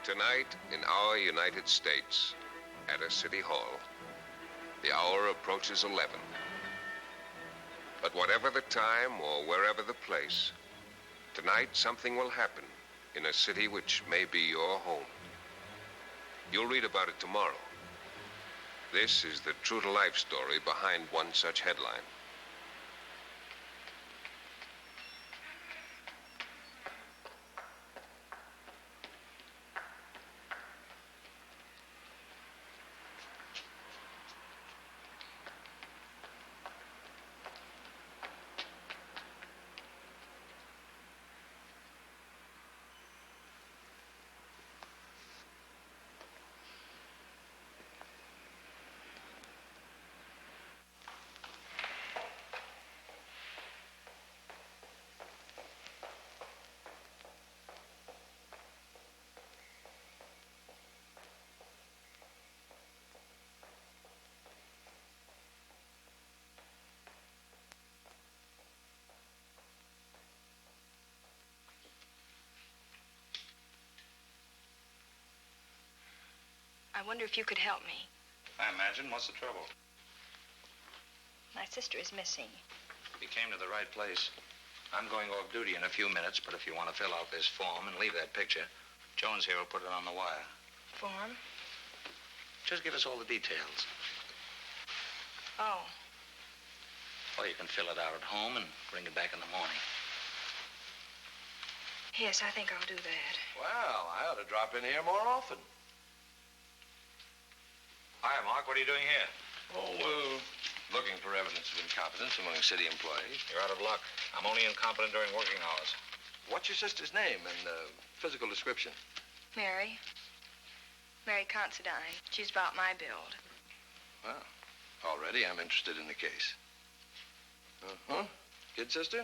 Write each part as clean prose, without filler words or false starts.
Tonight, in our United States, at a city hall, the hour approaches 11. But whatever the time or wherever the place, tonight something will happen in a city which may be your home. You'll read about it tomorrow. This is the true-to-life story behind one such headline. I wonder if you could help me. I imagine. What's the trouble? My sister is missing. You came to the right place. I'm going off duty in a few minutes, but if you want to fill out this form and leave that picture, Jones here will put it on the wire. Form? Just give us all the details. Oh. Or you can fill it out at home and bring it back in the morning. Yes, I think I'll do that. Well, I ought to drop in here more often. Hi, Mark. What are you doing here? Oh, looking for evidence of incompetence among city employees. You're out of luck. I'm only incompetent during working hours. What's your sister's name and physical description? Mary. Mary Considine. She's about my build. Well, already I'm interested in the case. Uh-huh. Kid sister?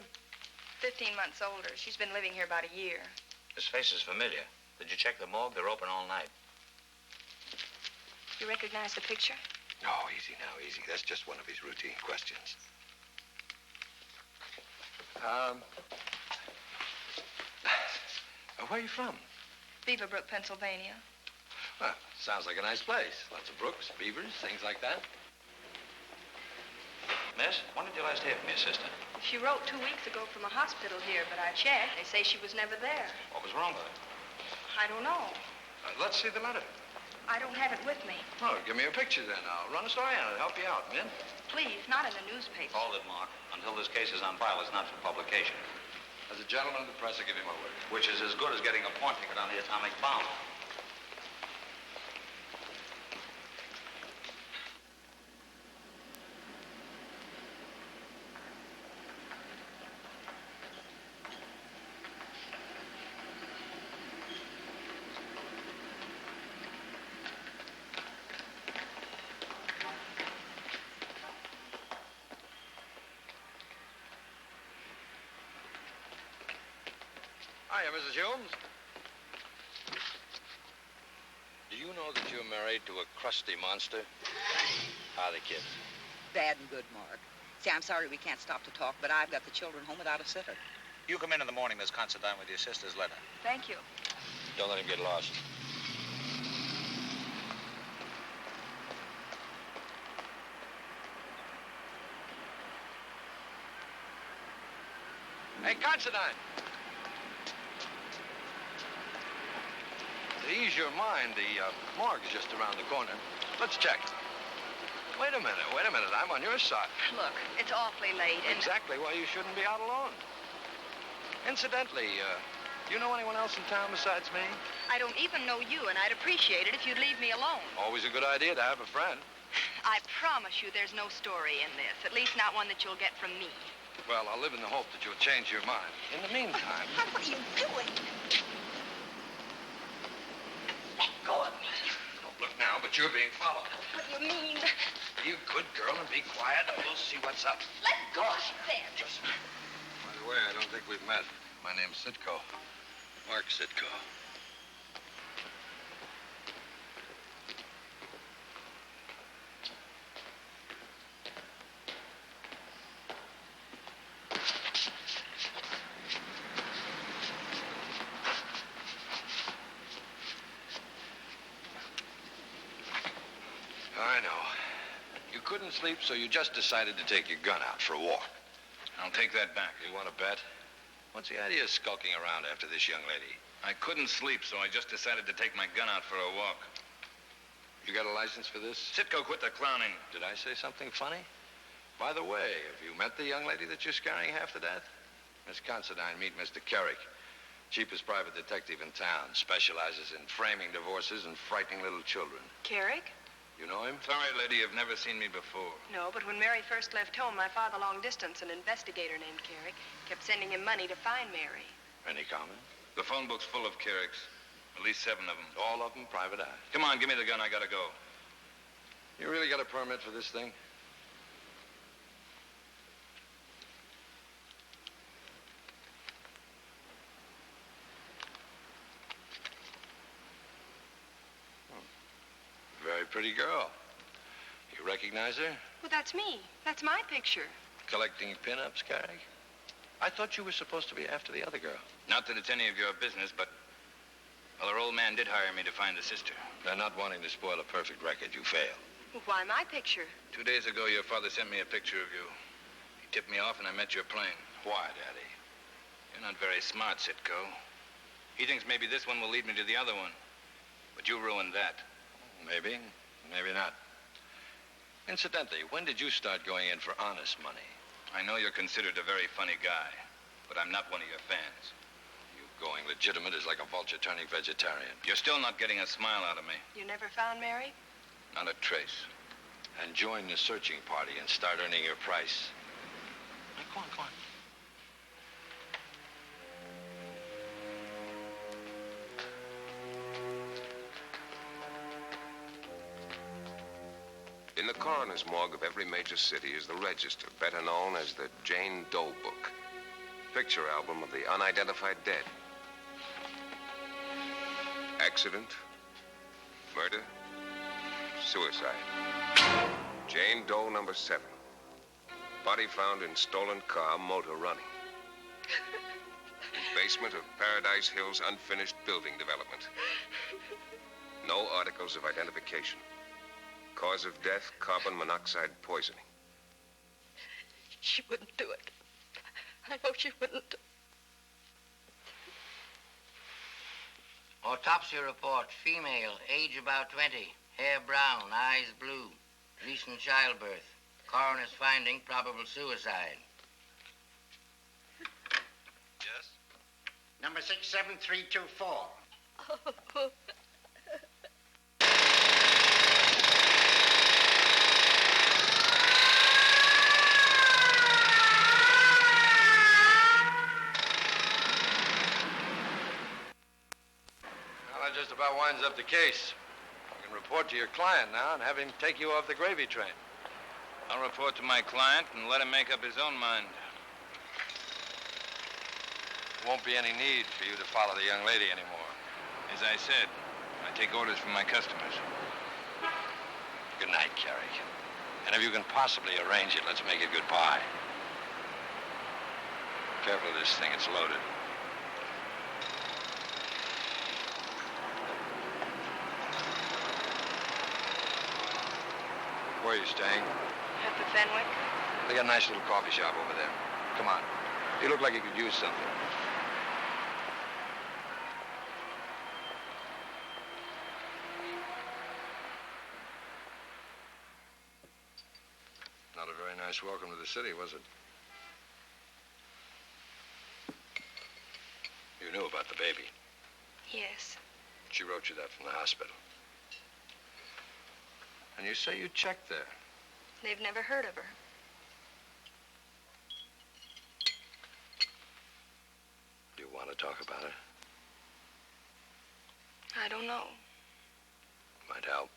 15 months older. She's been living here about a year. This face is familiar. Did you check the morgue? They're open all night. You recognize the picture? Oh, easy now, easy. That's just one of his routine questions. Where are you from? Beaverbrook, Pennsylvania. Well, sounds like a nice place. Lots of brooks, beavers, things like that. Miss, when did you last hear from your sister? She wrote 2 weeks ago from a hospital here, but I checked. They say she was never there. What was wrong with her? I don't know. Let's see the letter. I don't have it with me. Oh, give me a picture then. I'll run a story on it. Help you out, Min. Please, not in the newspaper. Hold it, Mark. Until this case is on file, it's not for publication. As a gentleman of the press, I give you my word. Which is as good as getting a pawn ticket on the atomic bomb. Hiya, Mrs. Humes. Do you know that you're married to a crusty monster? How are the kids? Bad and good, Mark. See, I'm sorry we can't stop to talk, but I've got the children home without a sitter. You come in the morning, Miss Considine, with your sister's letter. Thank you. Don't let him get lost. Hey, Considine. To ease your mind, the morgue's just around the corner. Let's check. Wait a minute. I'm on your side. Look, it's awfully late, and... Exactly why you shouldn't be out alone. Incidentally, do you know anyone else in town besides me? I don't even know you, and I'd appreciate it if you'd leave me alone. Always a good idea to have a friend. I promise you there's no story in this, at least not one that you'll get from me. Well, I'll live in the hope that you'll change your mind. In the meantime... What are you doing? Let go of me. Don't look now, but you're being followed. What do you mean? Be a good girl and be quiet, and we'll see what's up. Let go, she said. By the way, I don't think we've met. My name's Sitko. Mark Sitko. I know. You couldn't sleep, so you just decided to take your gun out for a walk. I'll take that back. You want to bet? What's the idea of skulking around after this young lady? I couldn't sleep, so I just decided to take my gun out for a walk. You got a license for this? Sitco, quit the clowning. Did I say something funny? By the way, have you met the young lady that you're scaring half to death? Miss Considine, meet Mr. Kerrick. Cheapest private detective in town. Specializes in framing divorces and frightening little children. Carrick? You know him? Sorry, lady, you've never seen me before. No, but when Mary first left home, my father, long distance, an investigator named Carrick, kept sending him money to find Mary. Any comment? The phone book's full of Carricks. At least 7 of them. All of them private eye. Come on, give me the gun. I gotta go. You really got a permit for this thing? Very pretty girl. You recognize her? Well, that's me. That's my picture. Collecting pin-ups, Carrick? I thought you were supposed to be after the other girl. Not that it's any of your business, but... Well, her old man did hire me to find the sister. They're not wanting to spoil a perfect record. You failed. Well, why my picture? 2 days ago, your father sent me a picture of you. He tipped me off, and I met your plane. Why, Daddy? You're not very smart, Sitco. He thinks maybe this one will lead me to the other one. But you ruined that. Maybe. Maybe not. Incidentally, when did you start going in for honest money? I know you're considered a very funny guy, but I'm not one of your fans. You going legitimate is like a vulture turning vegetarian. You're still not getting a smile out of me. You never found Mary? Not a trace. And join the searching party and start earning your price. Now, go on, go on. In the coroner's morgue of every major city is the register, better known as the Jane Doe Book. Picture album of the unidentified dead. Accident, murder, suicide. Jane Doe number 7. Body found in stolen car, motor running. Basement of Paradise Hills unfinished building development. No articles of identification. Cause of death, carbon monoxide poisoning. She wouldn't do it. I know she wouldn't. Autopsy report, female, age about 20, hair brown, eyes blue, recent childbirth. Coroner's finding probable suicide. Yes? Number 67324. Well, that just about winds up the case. You can report to your client now and have him take you off the gravy train. I'll report to my client and let him make up his own mind. There won't be any need for you to follow the young lady anymore. As I said, I take orders from my customers. Good night, Carrick. And if you can possibly arrange it, let's make it goodbye. Careful of this thing, it's loaded. Where are you staying? At the Fenwick? They got a nice little coffee shop over there. Come on. You look like you could use something. Not a very nice welcome to the city, was it? You knew about the baby. Yes. She wrote you that from the hospital. And you say you checked there. They've never heard of her. Do you want to talk about her? I don't know. Might help.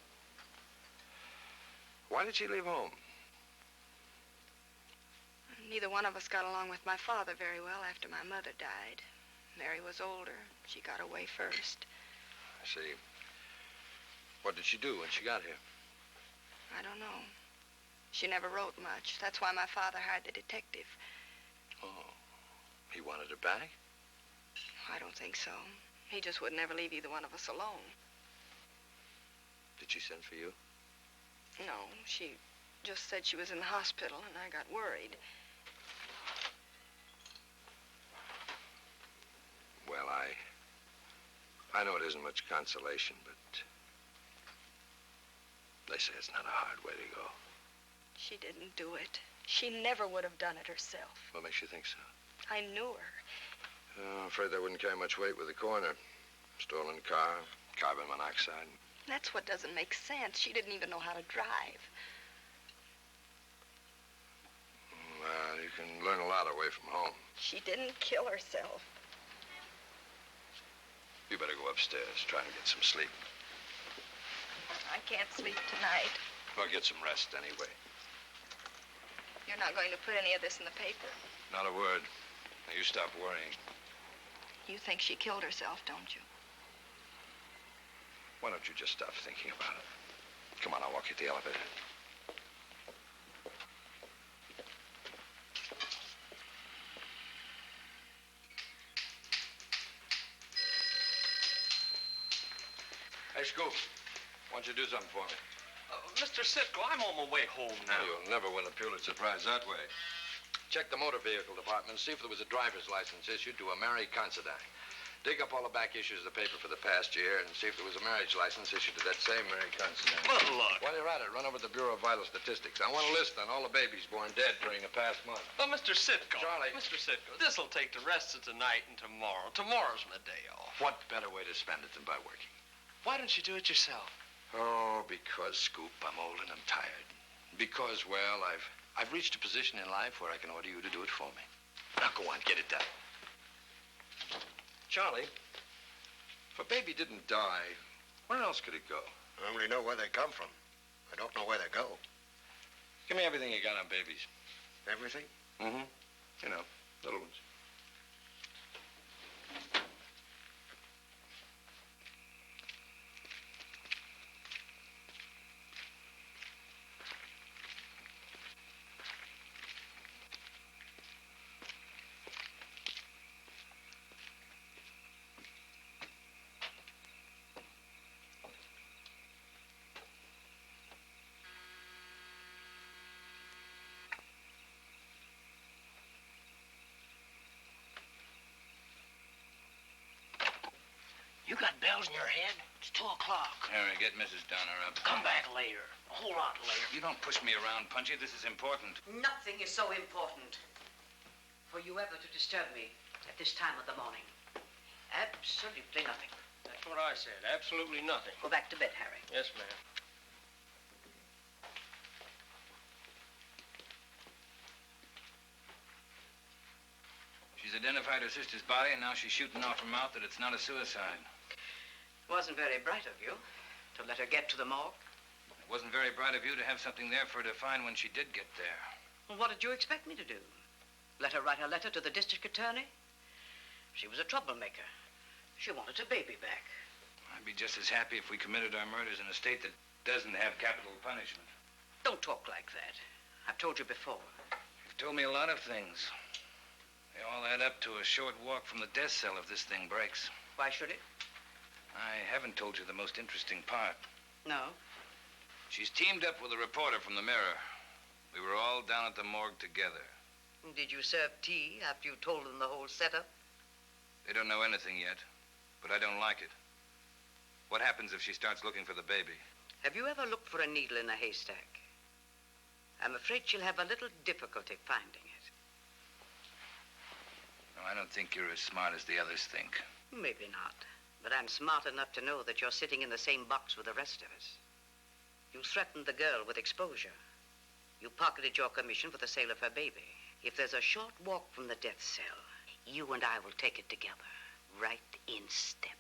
Why did she leave home? Neither one of us got along with my father very well after my mother died. Mary was older. She got away first. I see. What did she do when she got here? I don't know. She never wrote much. That's why my father hired the detective. Oh. He wanted her back? I don't think so. He just would never leave either one of us alone. Did she send for you? No, she just said she was in the hospital, and I got worried. Well, I know it isn't much consolation, but they say it's not a hard way to go. She didn't do it. She never would have done it herself. What makes you think so? I knew her. I'm afraid that wouldn't carry much weight with the coroner. Stolen car, carbon monoxide. That's what doesn't make sense. She didn't even know how to drive. Well, you can learn a lot away from home. She didn't kill herself. You better go upstairs, try and get some sleep. I can't sleep tonight. Or get some rest anyway. You're not going to put any of this in the paper. Not a word. Now, you stop worrying. You think she killed herself, don't you? Why don't you just stop thinking about it? Come on, I'll walk you to the elevator. Hey, Scoop, why don't you do something for me? Mr. Sitko, I'm on my way home now. You'll never win a Pulitzer Prize that way. Check the motor vehicle department, see if there was a driver's license issued to a Mary Considine. Dig up all the back issues of the paper for the past year and see if there was a marriage license issued to that same Mary Considine. Well, look. While you're at it, run over to the Bureau of Vital Statistics. I want a list on all the babies born dead during the past month. Well, Mr. Sitko. Charlie. Mr. Sitko, this'll take the rest of tonight and tomorrow. Tomorrow's my day off. What better way to spend it than by working? Why don't you do it yourself? Oh, because, Scoop, I'm old and I'm tired. Because, well, I've reached a position in life where I can order you to do it for me. Now, go on, get it done. Charlie, if a baby didn't die, where else could it go? I only know where they come from. I don't know where they go. Give me everything you got on babies. Everything? Mm-hmm. You know, little ones. You got bells in your head? It's 2 o'clock. Harry, get Mrs. Donner up. Come back later. A whole lot later. You don't push me around, Punchy. This is important. Nothing is so important for you ever to disturb me at this time of the morning. Absolutely nothing. That's what I said. Absolutely nothing. Go back to bed, Harry. Yes, ma'am. She's identified her sister's body, and now she's shooting off her mouth that it's not a suicide. Wasn't very bright of you to let her get to the morgue. It wasn't very bright of you to have something there for her to find when she did get there. Well, what did you expect me to do? Let her write a letter to the district attorney? She was a troublemaker. She wanted her baby back. I'd be just as happy if we committed our murders in a state that doesn't have capital punishment. Don't talk like that. I've told you before. You've told me a lot of things. They all add up to a short walk from the death cell if this thing breaks. Why should it? I haven't told you the most interesting part. No. She's teamed up with a reporter from the Mirror. We were all down at the morgue together. Did you serve tea after you told them the whole setup? They don't know anything yet, but I don't like it. What happens if she starts looking for the baby? Have you ever looked for a needle in a haystack? I'm afraid she'll have a little difficulty finding it. No, I don't think you're as smart as the others think. Maybe not. But I'm smart enough to know that you're sitting in the same box with the rest of us. You threatened the girl with exposure. You pocketed your commission for the sale of her baby. If there's a short walk from the death cell, you and I will take it together, right in step.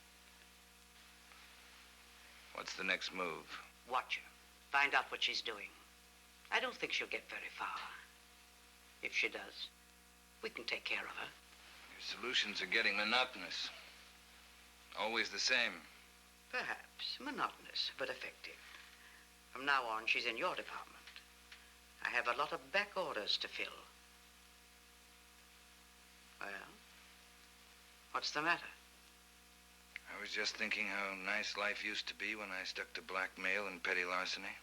What's the next move? Watch her. Find out what she's doing. I don't think she'll get very far. If she does, we can take care of her. Your solutions are getting monotonous. Always the same. Perhaps monotonous, but effective. From now on, she's in your department. I have a lot of back orders to fill. Well, what's the matter? I was just thinking how nice life used to be when I stuck to blackmail and petty larceny.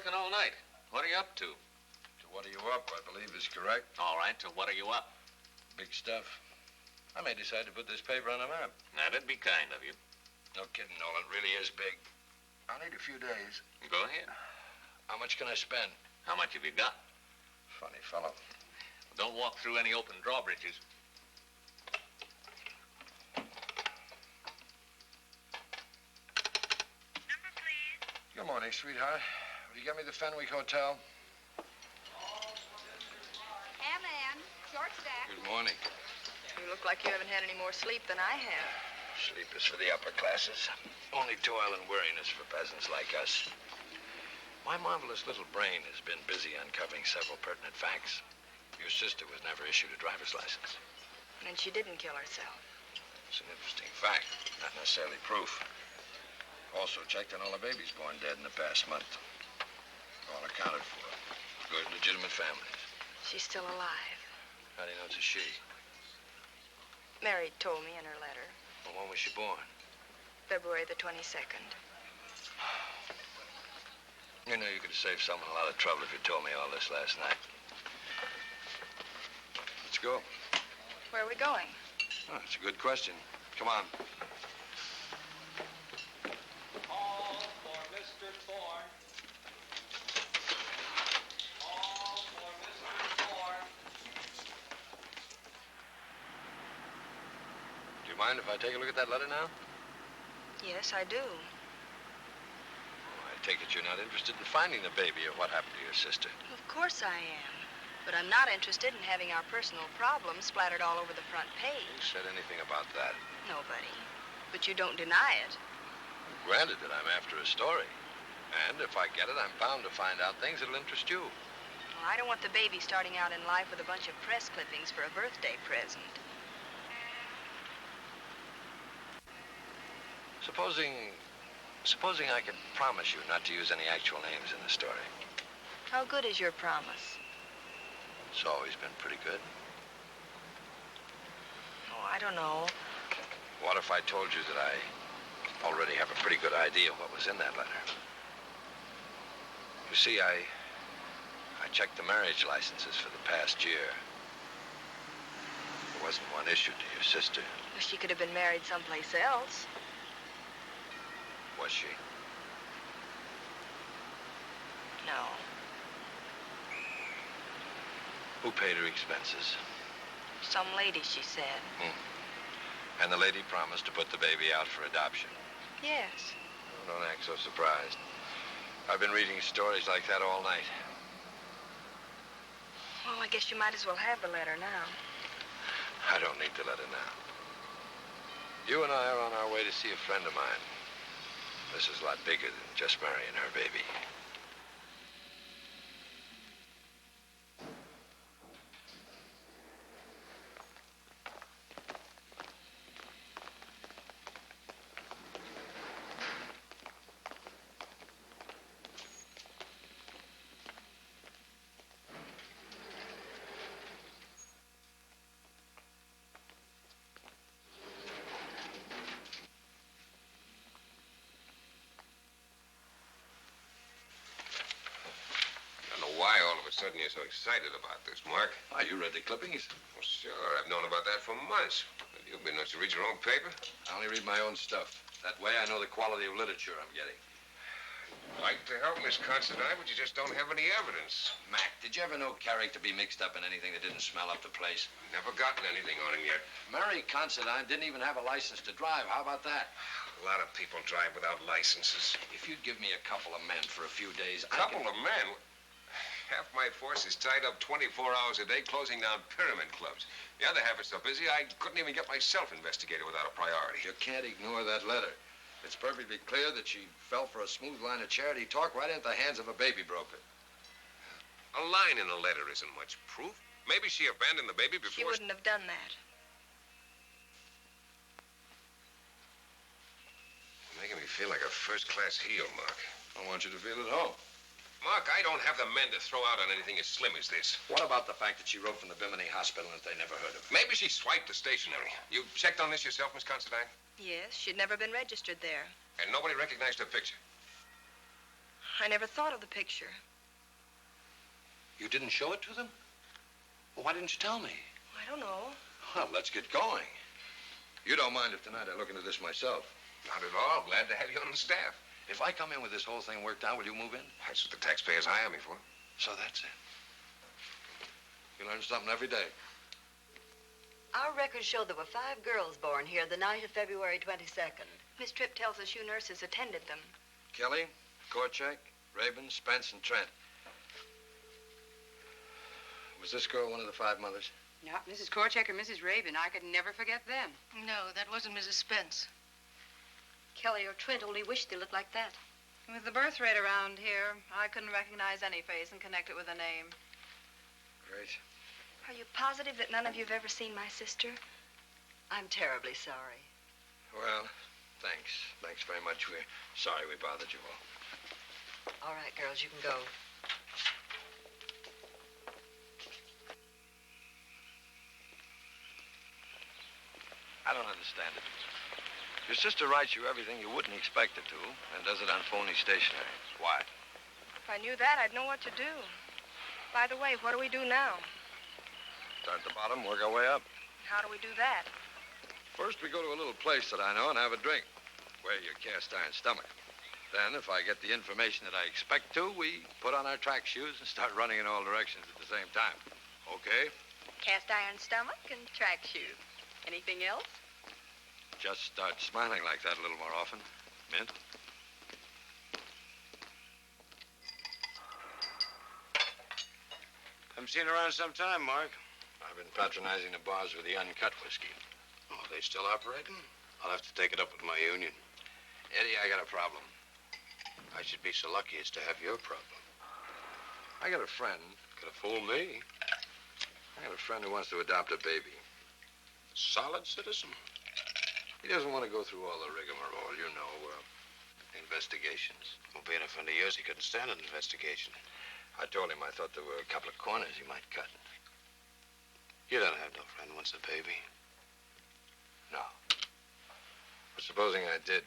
working all night. What are you up to? To what are you up, I believe is correct. All right, to what are you up? Big stuff. I may decide to put this paper on a map. That'd be kind of you. No kidding, Nolan. It really is big. I'll need a few days. Go ahead. How much can I spend? How much have you got? Funny fellow. Don't walk through any open drawbridges. Number, please. Good morning, sweetheart. Will you get me the Fenwick Hotel? Man, short stack. Good morning. You look like you haven't had any more sleep than I have. Sleep is for the upper classes. Only toil and weariness for peasants like us. My marvelous little brain has been busy uncovering several pertinent facts. Your sister was never issued a driver's license. And she didn't kill herself. It's an interesting fact, not necessarily proof. Also checked on all the babies born dead in the past month. All accounted for. Good, legitimate families. She's still alive. How do you know it's a she? Mary told me in her letter. Well, when was she born? February the 22nd. You know, you could have saved someone a lot of trouble if you told me all this last night. Let's go. Where are we going? Oh, that's a good question. Come on. All for Mr. Thorne. All for Mr. Thorne. Do you mind if I take a look at that letter now? Yes, I do. Oh, I take it you're not interested in finding the baby or what happened to your sister. Of course I am. But I'm not interested in having our personal problems splattered all over the front Who page. said anything about that? Nobody. But you don't deny it. Granted that I'm after a story. And if I get it, I'm bound to find out things that'll interest you. Well, I don't want the baby starting out in life with a bunch of press clippings for a birthday present. Supposing I could promise you not to use any actual names in the story. How good is your promise? It's always been pretty good. Oh, I don't know. What if I told you that I already have a pretty good idea of what was in that letter? You see, I checked the marriage licenses for the past year. There wasn't one issued to your sister. Well, she could have been married someplace else. Was she? No. Who paid her expenses? Some lady, she said. And the lady promised to put the baby out for adoption. Yes. Oh, don't act so surprised. I've been reading stories like that all night. Well, I guess you might as well have the letter now. I don't need the letter now. You and I are on our way to see a friend of mine. This is a lot bigger than just marrying her baby. Why all of a sudden you're so excited about this, Mark? Why, you read the clippings? Well, sure. I've known about that for months. Have you been to read your own paper? I only read my own stuff. That way I know the quality of literature I'm getting. I'd like to help Miss Considine, but you just don't have any evidence. Mac, did you ever know Carrick to be mixed up in anything that didn't smell up the place? Never gotten anything on him yet. Mary Considine didn't even have a license to drive. How about that? A lot of people drive without licenses. If you'd give me a couple of men for a few days, Couple of men? Half my force is tied up 24 hours a day closing down pyramid clubs. The other half is so busy I couldn't even get myself investigated without a priority. You can't ignore that letter. It's perfectly clear that she fell for a smooth line of charity talk right into the hands of a baby broker. A line in a letter isn't much proof. Maybe she abandoned the baby before... She wouldn't have done that. You're making me feel like a first-class heel, Mark. I want you to feel at home. Mark, I don't have the men to throw out on anything as slim as this. What about the fact that she wrote from the Bimini Hospital and that they never heard of her? Maybe she swiped the stationery. You checked on this yourself, Miss Considine? Yes, she'd never been registered there. And nobody recognized her picture? I never thought of the picture. You didn't show it to them? Well, why didn't you tell me? I don't know. Well, let's get going. You don't mind if tonight I look into this myself? Not at all. Glad to have you on the staff. If I come in with this whole thing worked out, will you move in? That's what the taxpayers hire me for. So that's it. You learn something every day. Our records show there were 5 girls born here the night of February 22nd. Miss Tripp tells us you nurses attended them. Kelly, Korchak, Rabin, Spence, and Trent. Was this girl one of the 5 mothers? Not Mrs. Korchak or Mrs. Rabin. I could never forget them. No, that wasn't Mrs. Spence. Kelly or Trent only wished they looked like that. With the birth rate around here, I couldn't recognize any face and connect it with a name. Great. Are you positive that none of you have ever seen my sister? I'm terribly sorry. Well, thanks. Thanks very much. We're sorry we bothered you all. All right, girls, you can go. I don't understand it. Your sister writes you everything you wouldn't expect her to and does it on phony stationery. Why? If I knew that, I'd know what to do. By the way, what do we do now? Start at the bottom, work our way up. How do we do that? First, we go to a little place that I know and have a drink. Wear your cast iron stomach. Then, if I get the information that I expect to, we put on our track shoes and start running in all directions at the same time. Okay? Cast iron stomach and track shoes. Anything else? Just start smiling like that a little more often. Mint? Haven't seen her around some time, Mark. I've been patronizing the bars with the uncut whiskey. Oh, they still operating? I'll have to take it up with my union. Eddie, I got a problem. I should be so lucky as to have your problem. I got a friend. Could have fooled me. I got a friend who wants to adopt a baby. Solid citizen. He doesn't want to go through all the rigmarole, you know, investigations. Well, being a friend of yours, he couldn't stand an investigation. I told him I thought there were a couple of corners he might cut. You don't have no friend wants a baby. No. But supposing I did,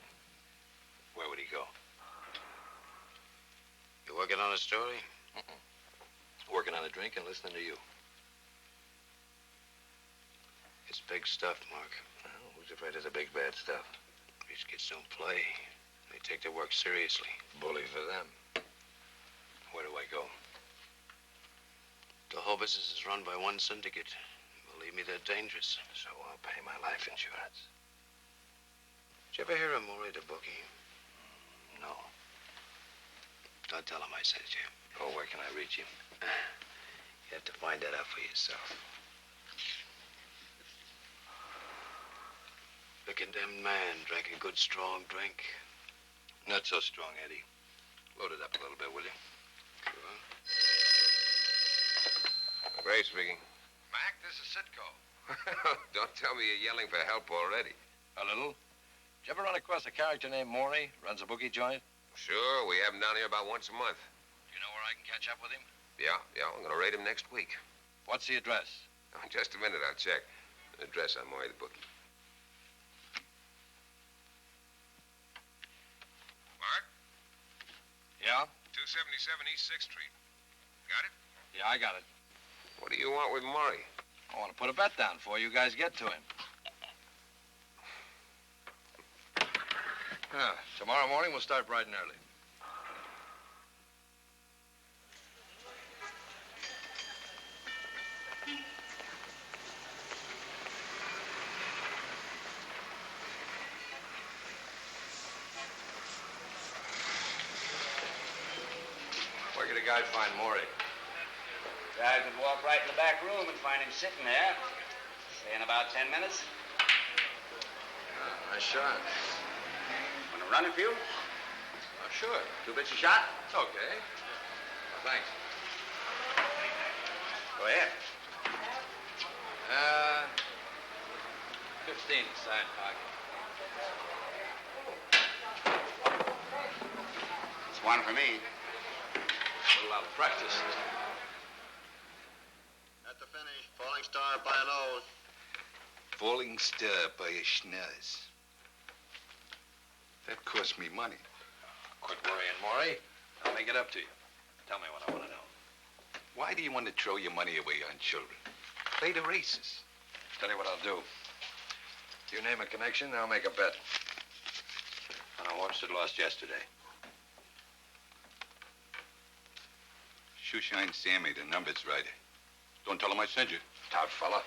where would he go? You working on a story? Working on a drink and listening to you. It's big stuff, Mark. Well, who's afraid of the big bad stuff? These kids don't play. They take their work seriously. Bully for them. Where do I go? The whole business is run by one syndicate. Believe me, they're dangerous. So I'll pay my life insurance. Did you ever hear of Maury the bookie? No. Don't tell him I sent you. Oh, where can I reach him? You have to find that out for yourself. The condemned man drank a good, strong drink. Not so strong, Eddie. Load it up a little bit, will you? Sure. Ray speaking. Mac, this is Sitco. Don't tell me you're yelling for help already. A little. Did you ever run across a character named Maury? Runs a bookie joint? Sure, we have him down here about once a month. Do you know where I can catch up with him? Yeah, I'm gonna raid him next week. What's the address? Oh, just a minute, I'll check. Address on Maury the bookie. Mark? Yeah? 277 East 6th Street. Got it? Yeah, I got it. What do you want with Maury? I want to put a bet down before you guys get to him. Tomorrow morning, we'll start bright and early. Where could a guy find Maury? Guy could walk right in the back room and find him sitting there. Say in about 10 minutes. Nice shot. Want to run a few? Sure. 2 bits a shot? It's okay. Thanks. Go ahead. 15 side pocket. It's one for me. A little out of practice. At the finish, Falling Star by a nose. Falling Star by a schnoz. That cost me money. Quit worrying, Maury. I'll make it up to you. Tell me what I want to know. Why do you want to throw your money away on children? Play the races. Tell you what I'll do. You name a connection, I'll make a bet. On a horse that lost yesterday. Shoeshine Sammy, the number's right. Don't tell him I sent you. Stout fella.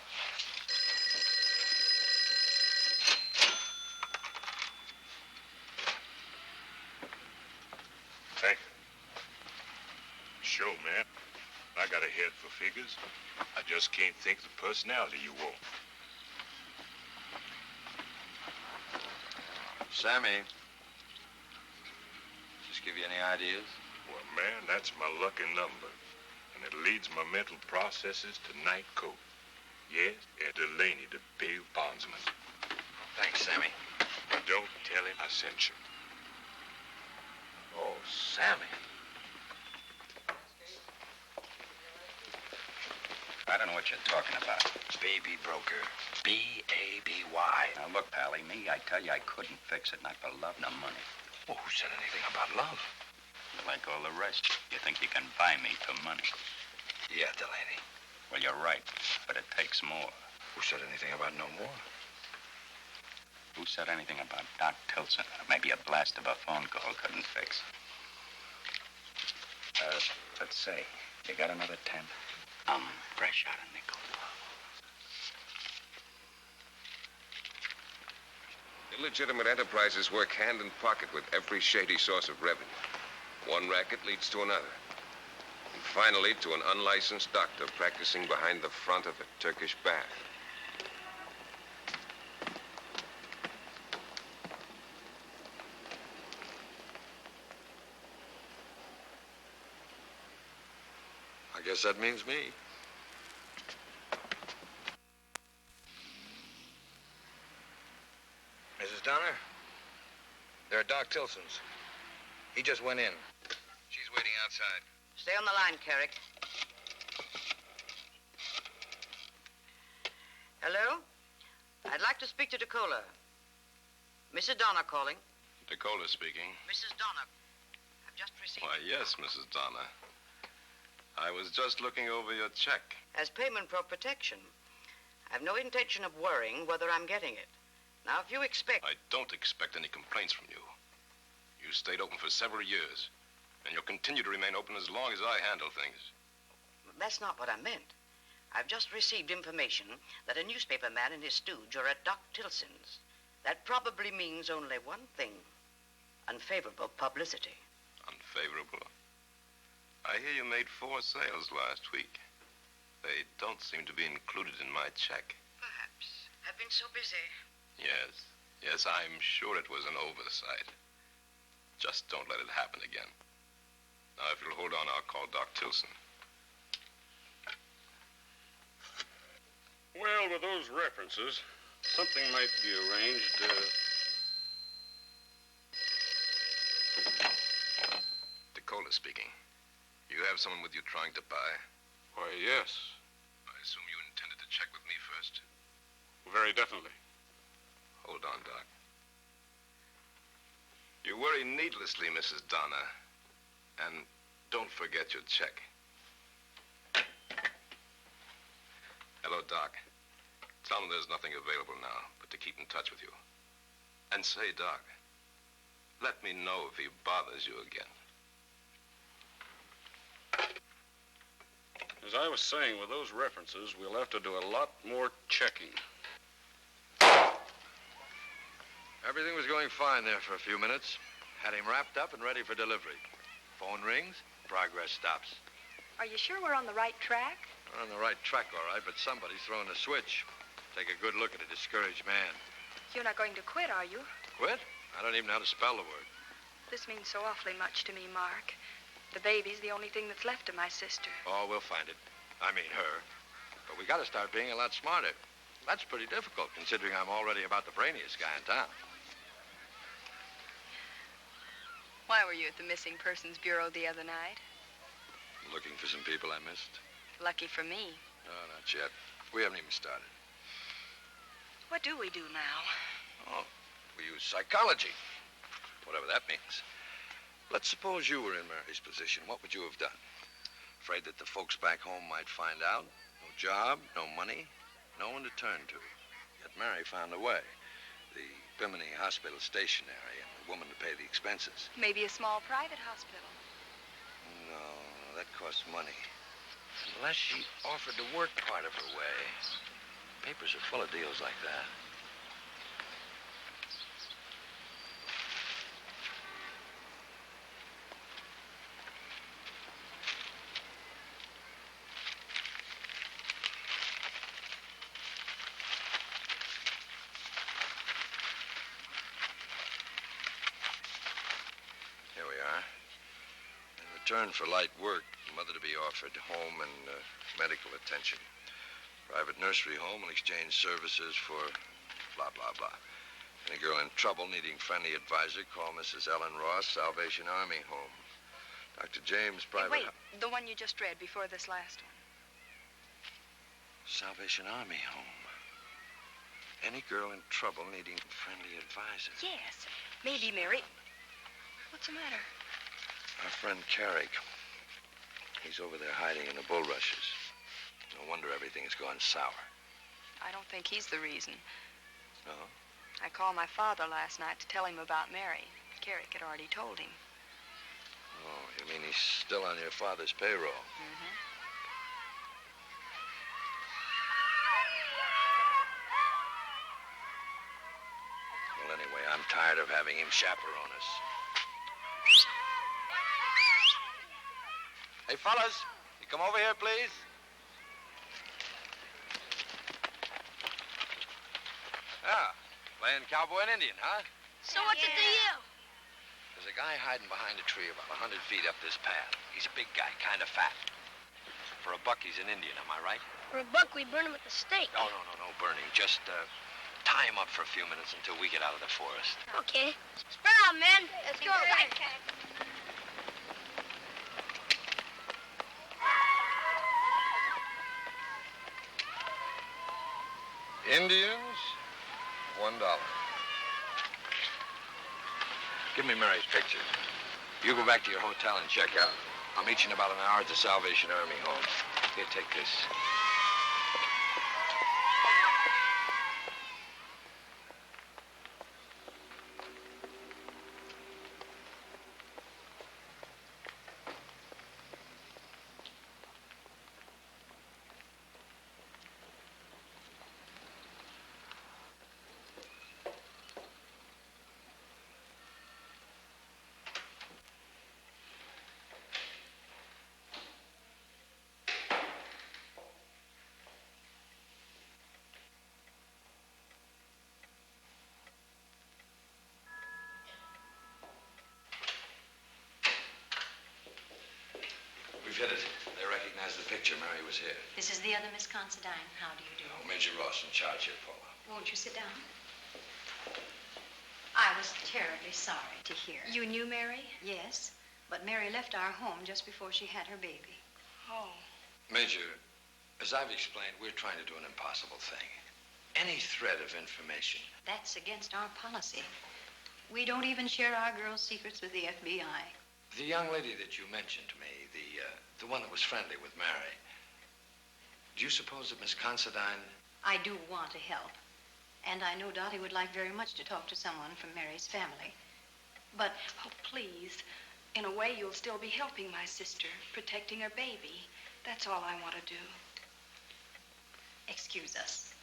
Thank you. Sure, man. I got a head for figures. I just can't think of the personality you want. Sammy. Just give you any ideas? Well, man, that's my lucky number. And it leads my mental processes to Night Coat. Yes, and Delaney, the bail bondsman. Thanks, Sammy. Don't tell him I sent you. Oh, Sammy. I don't know what you're talking about. Baby broker. B-A-B-Y. Now, look, Pally, me, I tell you I couldn't fix it, not for love nor money. Well, who said anything about love? Like all the rest, you think you can buy me for money. Yeah, Delaney. Well, you're right, but it takes more. Who said anything about no more? Who said anything about Doc Tilson? Maybe a blast of a phone call couldn't fix. Let's say, you got another 10? I'm fresh out of nickel. Illegitimate enterprises work hand in pocket with every shady source of revenue. One racket leads to another. And finally to an unlicensed doctor practicing behind the front of a Turkish bath. I guess that means me. Mrs. Donner? There are Doc Tilsons. He just went in. She's waiting outside. Stay on the line, Carrick. Hello? I'd like to speak to DeCola. Mrs. Donner calling. DeCola speaking. Mrs. Donner, I've just received... Why, yes, Mrs. Donner. I was just looking over your check. As payment for protection. I've no intention of worrying whether I'm getting it. Now, if you expect... I don't expect any complaints from you. You stayed open for several years, and you'll continue to remain open as long as I handle things. That's not what I meant. I've just received information that a newspaper man and his stooge are at Doc Tilson's. That probably means only one thing. Unfavorable publicity. Unfavorable? I hear you made 4 sales last week. They don't seem to be included in my check. Perhaps. I've been so busy. Yes, I'm sure it was an oversight. Just don't let it happen again. Now, if you'll hold on, I'll call Doc Tilson. Well, with those references, something might be arranged, DeCola speaking. You have someone with you trying to buy? Why, yes. I assume you intended to check with me first. Very definitely. Hold on, Doc. You worry needlessly, Mrs. Donner. And don't forget your check. Hello, Doc. Tell him there's nothing available now, but to keep in touch with you. And say, Doc, let me know if he bothers you again. As I was saying, with those references, we'll have to do a lot more checking. Everything was going fine there for a few minutes. Had him wrapped up and ready for delivery. Phone rings, progress stops. Are you sure we're on the right track? We're on the right track, all right, but somebody's throwing a switch. Take a good look at a discouraged man. You're not going to quit, are you? Quit? I don't even know how to spell the word. This means so awfully much to me, Mark. The baby's the only thing that's left of my sister. Oh, we'll find it. I mean her. But we got to start being a lot smarter. That's pretty difficult, considering I'm already about the brainiest guy in town. Why were you at the Missing Persons Bureau the other night? Looking for some people I missed. Lucky for me. No, not yet. We haven't even started. What do we do now? Oh, we use psychology. Whatever that means. Let's suppose you were in Mary's position. What would you have done? Afraid that the folks back home might find out? No job, no money, no one to turn to. Yet Mary found a way. The Bimini Hospital stationery and a woman to pay the expenses. Maybe a small private hospital. No, that costs money. Unless she offered to work part of her way. Papers are full of deals like that. Here we are. In return for light work, the mother to be offered home and medical attention. Private nursery home will exchange services for blah, blah, blah. Any girl in trouble needing friendly advisor, call Mrs. Ellen Ross, Salvation Army Home. Dr. James, private... Wait, the one you just read before this last one. Salvation Army Home. Any girl in trouble needing friendly advisor. Yes. Maybe, Mary. What's the matter? Our friend Carrick. He's over there hiding in the bulrushes. No wonder everything has gone sour. I don't think he's the reason. No? I called my father last night to tell him about Mary. Carrick had already told him. Oh, you mean he's still on your father's payroll? Mm-hmm. Well, anyway, I'm tired of having him chaperone us. Hey, fellas, you come over here, please. Yeah, playing cowboy and Indian, huh? So what's the deal? There's a guy hiding behind a tree about 100 feet up this path. He's a big guy, kind of fat. For a buck, he's an Indian, am I right? For a buck, we burn him at the stake. No burning. Just tie him up for a few minutes until we get out of the forest. Okay. Spread out, men. Let's go. Indians, $1. Give me Mary's picture. You go back to your hotel and check out. I'll meet you in about an hour at the Salvation Army Home. Here, take this. We've hit it. They recognize the picture. Mary was here. This is the other Miss Considine. How do you do? Oh, Major Ross in charge here, Paula. Won't you sit down? I was terribly sorry to hear. You knew Mary? Yes, but Mary left our home just before she had her baby. Oh. Major, as I've explained, we're trying to do an impossible thing. Any thread of information. That's against our policy. We don't even share our girls' secrets with the FBI. The young lady that you mentioned to me, the one that was friendly with Mary, do you suppose that Miss Considine... I do want to help. And I know Dottie would like very much to talk to someone from Mary's family. But... Oh, please. In a way, you'll still be helping my sister, protecting her baby. That's all I want to do. Excuse us.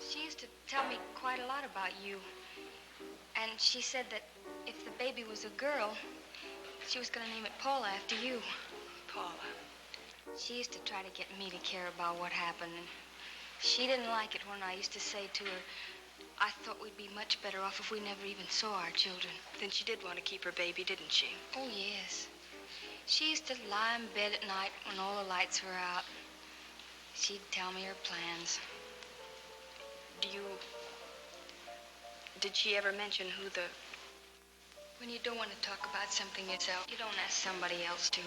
She used to tell me quite a lot about you. And she said that if the baby was a girl, she was going to name it Paula after you. Paula. She used to try to get me to care about what happened, and she didn't like it when I used to say to her, I thought we'd be much better off if we never even saw our children. Then she did want to keep her baby, didn't she? Oh, yes. She used to lie in bed at night when all the lights were out. She'd tell me her plans. Did she ever mention who the... When you don't want to talk about something yourself, you don't ask somebody else to.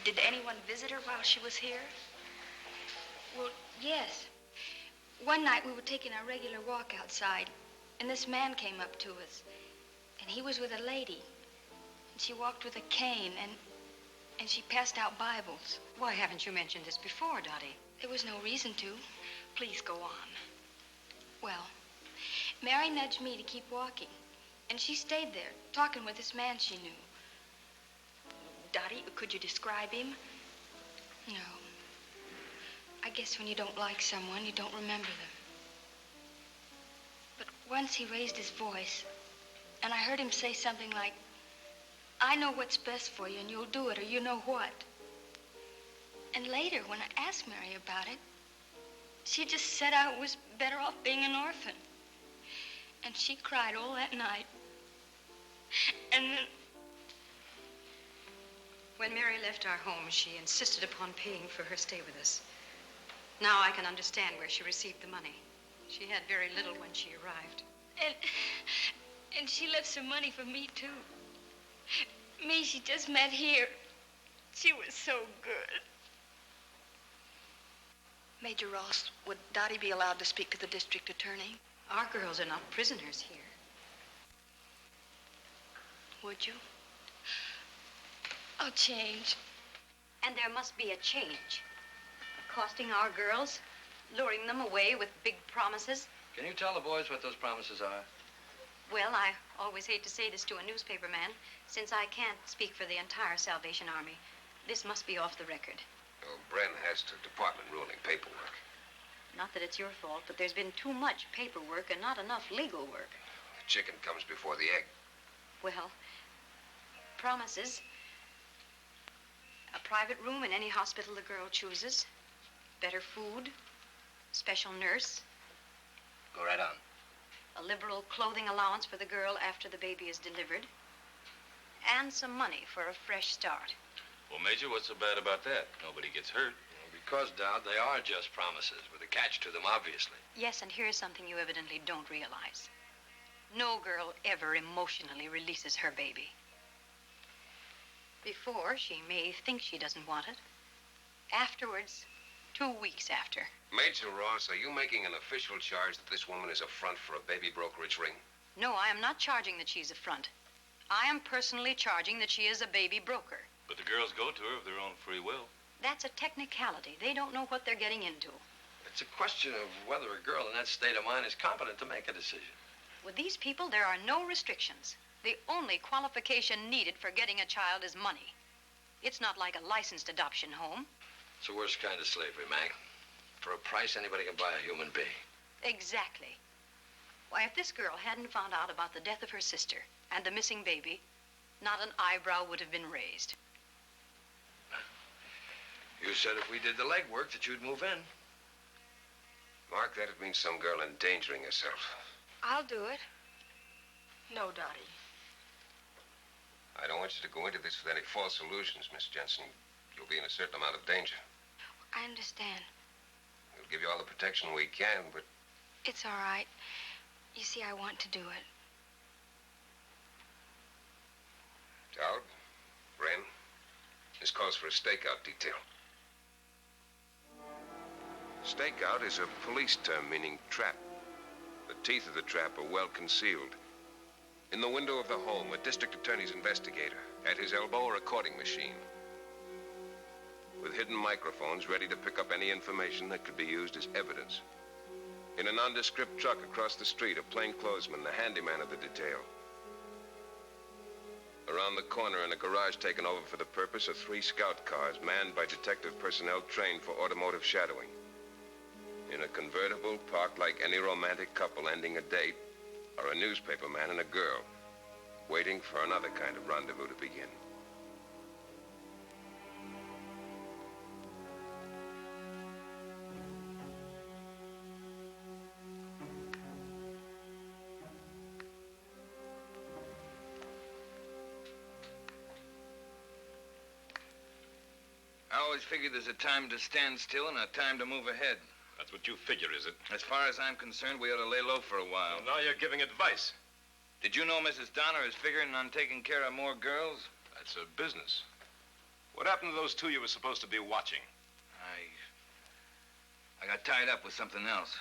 Did anyone visit her while she was here? Well, yes. One night we were taking our regular walk outside, and this man came up to us. And he was with a lady. And she walked with a cane, and she passed out Bibles. Why haven't you mentioned this before, Dottie? There was no reason to. Please go on. Well, Mary nudged me to keep walking, and she stayed there, talking with this man she knew. Dottie, could you describe him? No. I guess when you don't like someone, you don't remember them. But once he raised his voice, and I heard him say something like, I know what's best for you, and you'll do it, or you know what. And later, when I asked Mary about it, she just said I was better off being an orphan. And she cried all that night. And then... When Mary left our home, she insisted upon paying for her stay with us. Now I can understand where she received the money. She had very little when she arrived. And she left some money for me, too. Me, she just met here. She was so good. Major Ross, would Dottie be allowed to speak to the district attorney? Our girls are not prisoners here. Would you? I'll change. And there must be a change. Accosting our girls, luring them away with big promises. Can you tell the boys what those promises are? Well, I always hate to say this to a newspaper man, since I can't speak for the entire Salvation Army. This must be off the record. Well, Bren has to department ruling paperwork. Not that it's your fault, but there's been too much paperwork and not enough legal work. The chicken comes before the egg. Well, promises. A private room in any hospital the girl chooses. Better food. Special nurse. Go right on. A liberal clothing allowance for the girl after the baby is delivered. And some money for a fresh start. Well, Major, what's so bad about that? Nobody gets hurt. Because, Dowd, they are just promises, with a catch to them, obviously. Yes, and here's something you evidently don't realize. No girl ever emotionally releases her baby. Before, she may think she doesn't want it. Afterwards, 2 weeks after. Major Ross, are you making an official charge that this woman is a front for a baby brokerage ring? No, I am not charging that she's a front. I am personally charging that she is a baby broker. But the girls go to her of their own free will. That's a technicality. They don't know what they're getting into. It's a question of whether a girl in that state of mind is competent to make a decision. With these people, there are no restrictions. The only qualification needed for getting a child is money. It's not like a licensed adoption home. It's the worst kind of slavery, Mag. For a price, anybody can buy a human being. Exactly. Why, if this girl hadn't found out about the death of her sister and the missing baby, not an eyebrow would have been raised. You said if we did the legwork that you'd move in. Mark, that'd mean some girl endangering herself. I'll do it. No, Dottie. I don't want you to go into this with any false illusions, Miss Jensen. You'll be in a certain amount of danger. I understand. We'll give you all the protection we can, but... It's all right. You see, I want to do it. Dowd, Bren, this calls for a stakeout detail. Stakeout is a police term meaning trap. The teeth of the trap are well concealed. In the window of the home, a district attorney's investigator. At his elbow, a recording machine. With hidden microphones ready to pick up any information that could be used as evidence. In a nondescript truck across the street, a plainclothesman, the handyman of the detail. Around the corner in a garage taken over for the purpose are 3 scout cars manned by detective personnel trained for automotive shadowing. In a convertible parked like any romantic couple ending a date or a newspaper man and a girl, waiting for another kind of rendezvous to begin. I always figure there's a time to stand still and a time to move ahead. That's what you figure, is it? As far as I'm concerned, we ought to lay low for a while. Well, now you're giving advice. Did you know Mrs. Donner is figuring on taking care of more girls? That's her business. What happened to those two you were supposed to be watching? I got tied up with something else.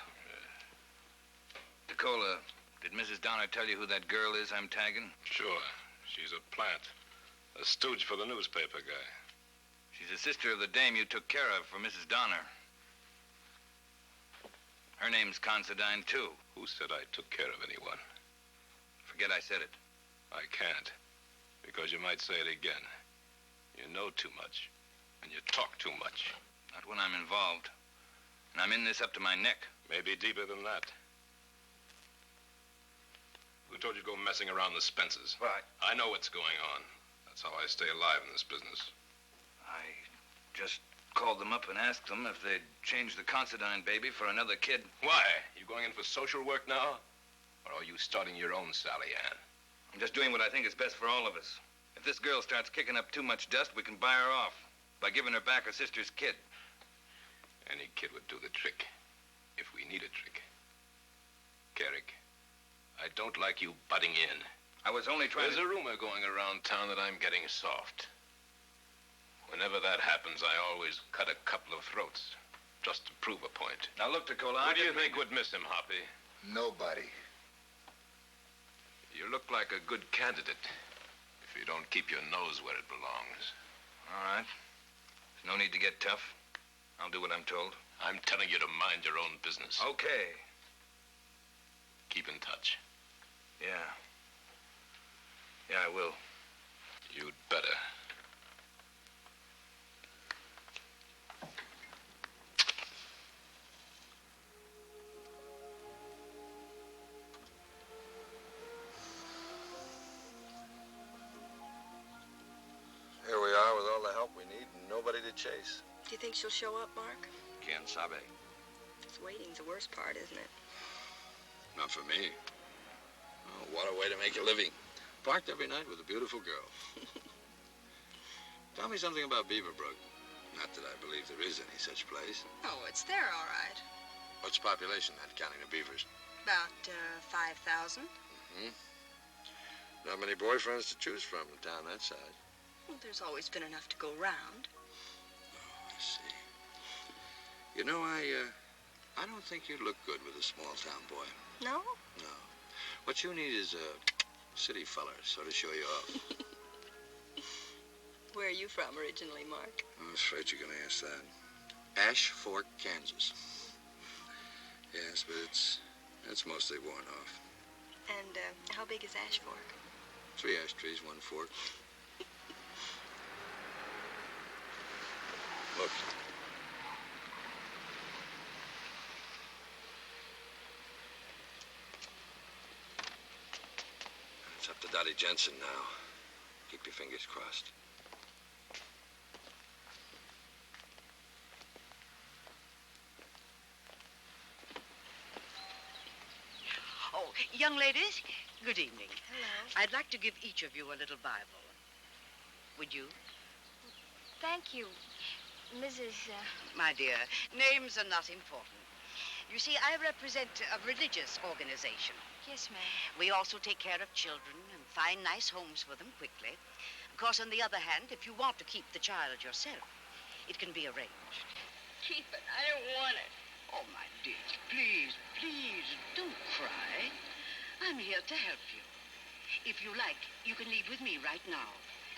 Nicola, did Mrs. Donner tell you who that girl is I'm tagging? Sure. She's a plant. A stooge for the newspaper guy. She's a sister of the dame you took care of for Mrs. Donner. Her name's Considine, too. Who said I took care of anyone? Forget I said it. I can't. Because you might say it again. You know too much. And you talk too much. Not when I'm involved. And I'm in this up to my neck. Maybe deeper than that. Who told you to go messing around the Spencers? Why? I know what's going on. That's how I stay alive in this business. I just called them up and asked them if they'd change the Considine baby for another kid. Why? You going in for social work now? Or are you starting your own Sally Ann? I'm just doing what I think is best for all of us. If this girl starts kicking up too much dust, we can buy her off by giving her back her sister's kid. Any kid would do the trick, if we need a trick. Carrick, I don't like you butting in. I was only trying There's a rumor going around town that I'm getting soft. Whenever that happens, I always cut a couple of throats, just to prove a point. Now look, Nicola, Who do you think would miss him, Hoppy? Nobody. You look like a good candidate, if you don't keep your nose where it belongs. All right. There's no need to get tough. I'll do what I'm told. I'm telling you to mind your own business. Okay. Keep in touch. Yeah. Yeah, I will. You'd better. Here we are with all the help we need and nobody to chase. Do you think she'll show up, Mark? Quien sabe? This waiting's the worst part, isn't it? Not for me. Oh, what a way to make a living. Parked every night with a beautiful girl. Tell me something about Beaverbrook. Not that I believe there is any such place. Oh, it's there, all right. What's the population, not counting the beavers? About 5,000. Mm-hmm. Not many boyfriends to choose from down that side. Well, there's always been enough to go round. Oh, I see. You know, I don't think you'd look good with a small-town boy. No? No. What you need is a city fella, so to show you off. Where are you from originally, Mark? I was afraid you're going to ask that. Ash Fork, Kansas. Yes, but it's mostly worn off. And how big is Ash Fork? 3 ash trees, 1 fork. Look. It's up to Dottie Jensen now. Keep your fingers crossed. Oh, young ladies, good evening. Hello. I'd like to give each of you a little Bible. Would you? Thank you, Mrs. My dear, names are not important. You see, I represent a religious organization. Yes, ma'am. We also take care of children and find nice homes for them quickly. Of course, on the other hand, if you want to keep the child yourself, it can be arranged. Keep it. I don't want it. Oh, my dear, please, please, don't cry. I'm here to help you. If you like, you can leave with me right now,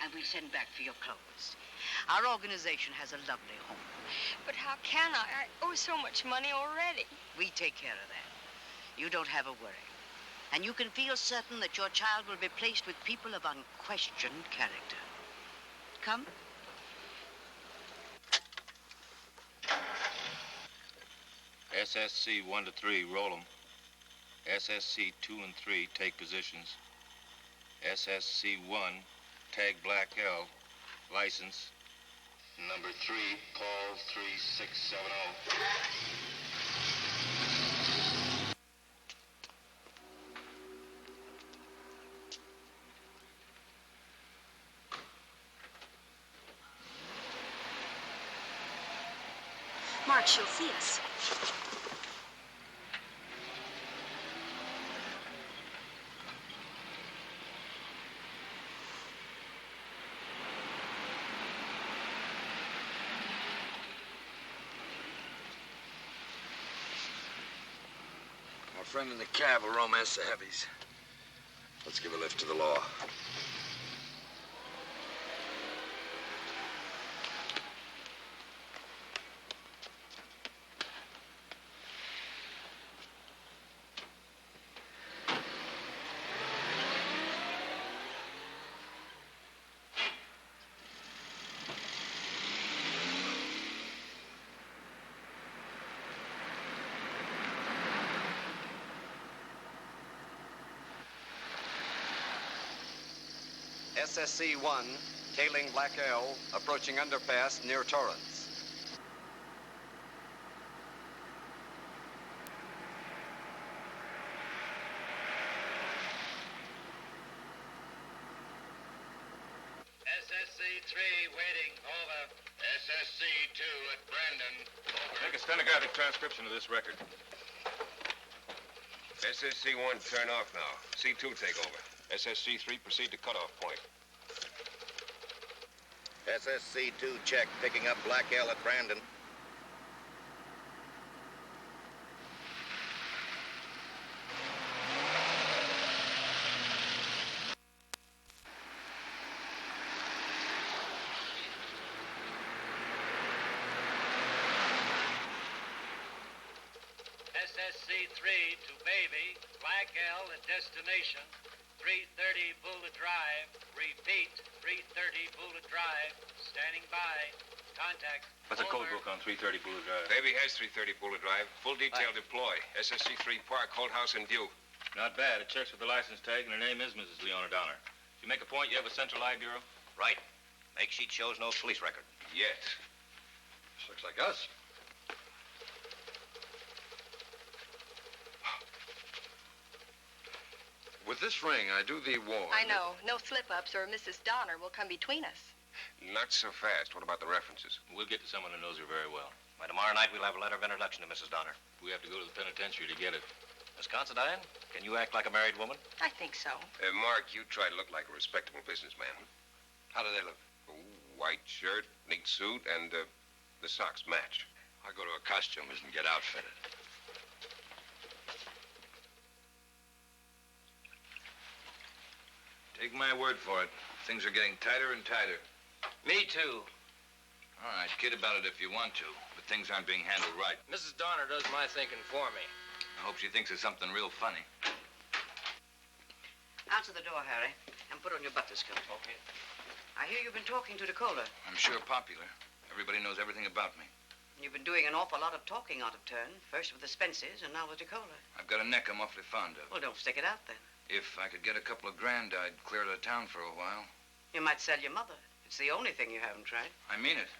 and we'll send back for your clothes. Our organization has a lovely home. But how can I? I owe so much money already. We take care of that. You don't have a worry. And you can feel certain that your child will be placed with people of unquestioned character. Come. SSC 1 to 3, roll 'em. SSC 2 and 3, take positions. SSC 1, tag Black L, license. Number 3, call 3670. Mark, she'll see us. Our friend in the cab will romance the heavies. Let's give a lift to the law. SSC 1, tailing Black L, approaching underpass near Torrance. SSC 3 waiting, over. SSC 2 at Brandon, over. Make a stenographic transcription of this record. SSC 1, turn off now. C2, take over. SSC 3, proceed to cutoff point. SSC 2, check, picking up Black L at Brandon. SSC 3 to Baby, Black L at destination, 330 Bula Drive. Repeat, 330 Bula Drive. Standing by. Contact. What's the code book on 330 Bula Drive? Baby has 330 Bula Drive. Full detail deploy. SSC 3 Park, Holt House in view. Not bad. It checks with the license tag, and her name is Mrs. Leona Donner. You make a point you have a central eye bureau? Right. Make sheet shows no police record. Yet. This looks like us. With this ring, I do thee warn. I know. No slip-ups or Mrs. Donner will come between us. Not so fast. What about the references? We'll get to someone who knows her very well. By tomorrow night, we'll have a letter of introduction to Mrs. Donner. We have to go to the penitentiary to get it. Miss Considine, can you act like a married woman? I think so. Mark, you try to look like a respectable businessman. How do they look? White shirt, neat suit, and the socks match. I go to a costumist and get outfitted. Take my word for it. Things are getting tighter and tighter. Me too. All right, kid about it if you want to, but things aren't being handled right. Mrs. Donner does my thinking for me. I hope she thinks of something real funny. Answer the door, Harry, and put on your butler's coat. Okay. I hear you've been talking to Dakota. I'm sure popular. Everybody knows everything about me. You've been doing an awful lot of talking out of turn. First with the Spences, and now with Dakota. I've got a neck I'm awfully fond of. Well, don't stick it out then. If I could get a couple of grand, I'd clear out of town for a while. You might sell your mother. It's the only thing you haven't tried. I mean it.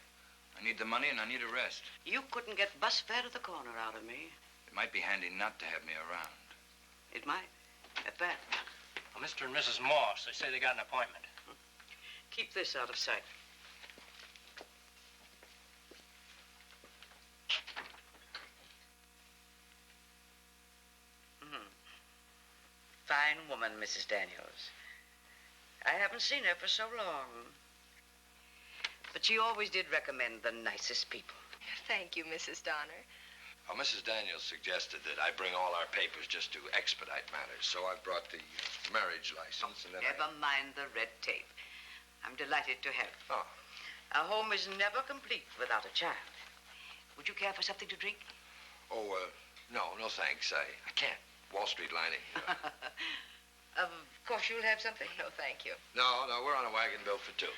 I need the money and I need a rest. You couldn't get bus fare to the corner out of me. It might be handy not to have me around. It might. At that. Well, Mr. and Mrs. Moss, they say they got an appointment. Keep this out of sight. Fine woman, Mrs. Daniels. I haven't seen her for so long. But she always did recommend the nicest people. Thank you, Mrs. Donner. Well, Mrs. Daniels suggested that I bring all our papers just to expedite matters, so I brought the marriage license and then Never mind the red tape. I'm delighted to help. Oh. A home is never complete without a child. Would you care for something to drink? No, thanks. I can't. Wall Street lining. Of course you'll have something. No, thank you. No, we're on a wagon built for two.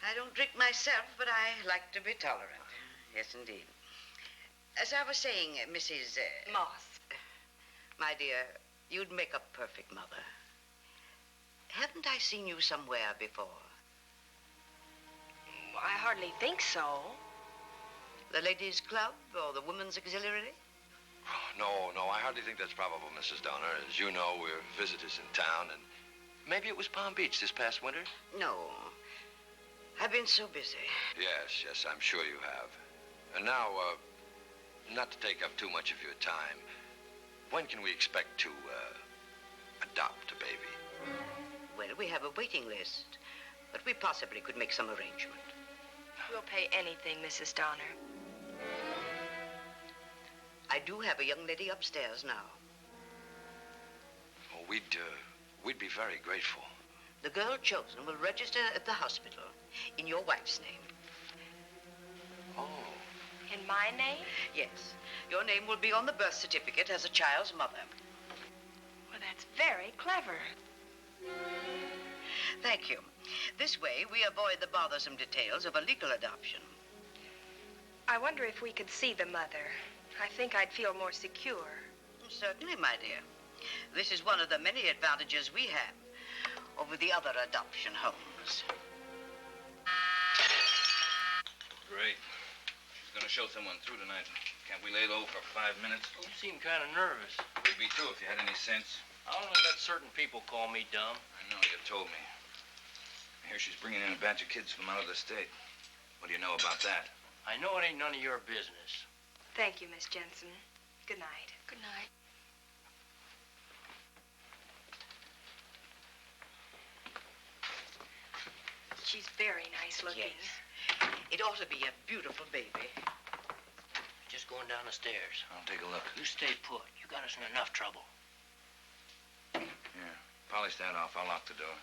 I don't drink myself, but I like to be tolerant. Yes, indeed. As I was saying, Mrs. Moss. My dear, You'd make a perfect mother. Haven't I seen you somewhere before? I hardly think so. The ladies' club or the women's auxiliary? No, I hardly think that's probable, Mrs. Donner. As you know, we're visitors in town, and maybe it was Palm Beach this past winter? No. I've been so busy. Yes, I'm sure you have. And now, not to take up too much of your time, when can we expect to, adopt a baby? Well, we have a waiting list, but we possibly could make some arrangement. We'll pay anything, Mrs. Donner. I do have a young lady upstairs now. Oh, we'd be very grateful. The girl chosen will register at the hospital in your wife's name. Oh. In my name? Yes. Your name will be on the birth certificate as a child's mother. Well, that's very clever. Thank you. This way, we avoid the bothersome details of a legal adoption. I wonder if we could see the mother. I think I'd feel more secure. Certainly, my dear. This is one of the many advantages we have over the other adoption homes. Great. She's gonna show someone through tonight. Can't we lay low for 5 minutes? You seem kind of nervous. You'd be too if you had any sense. I only let certain people call me dumb. I know, you told me. I hear she's bringing in a batch of kids from out of the state. What do you know about that? I know it ain't none of your business. Thank you, Miss Jensen. Good night. Good night. She's very nice looking. Yes. It ought to be a beautiful baby. Just going down the stairs. I'll take a look. You stay put. You got us in enough trouble. Yeah. Polish that off. I'll lock the door.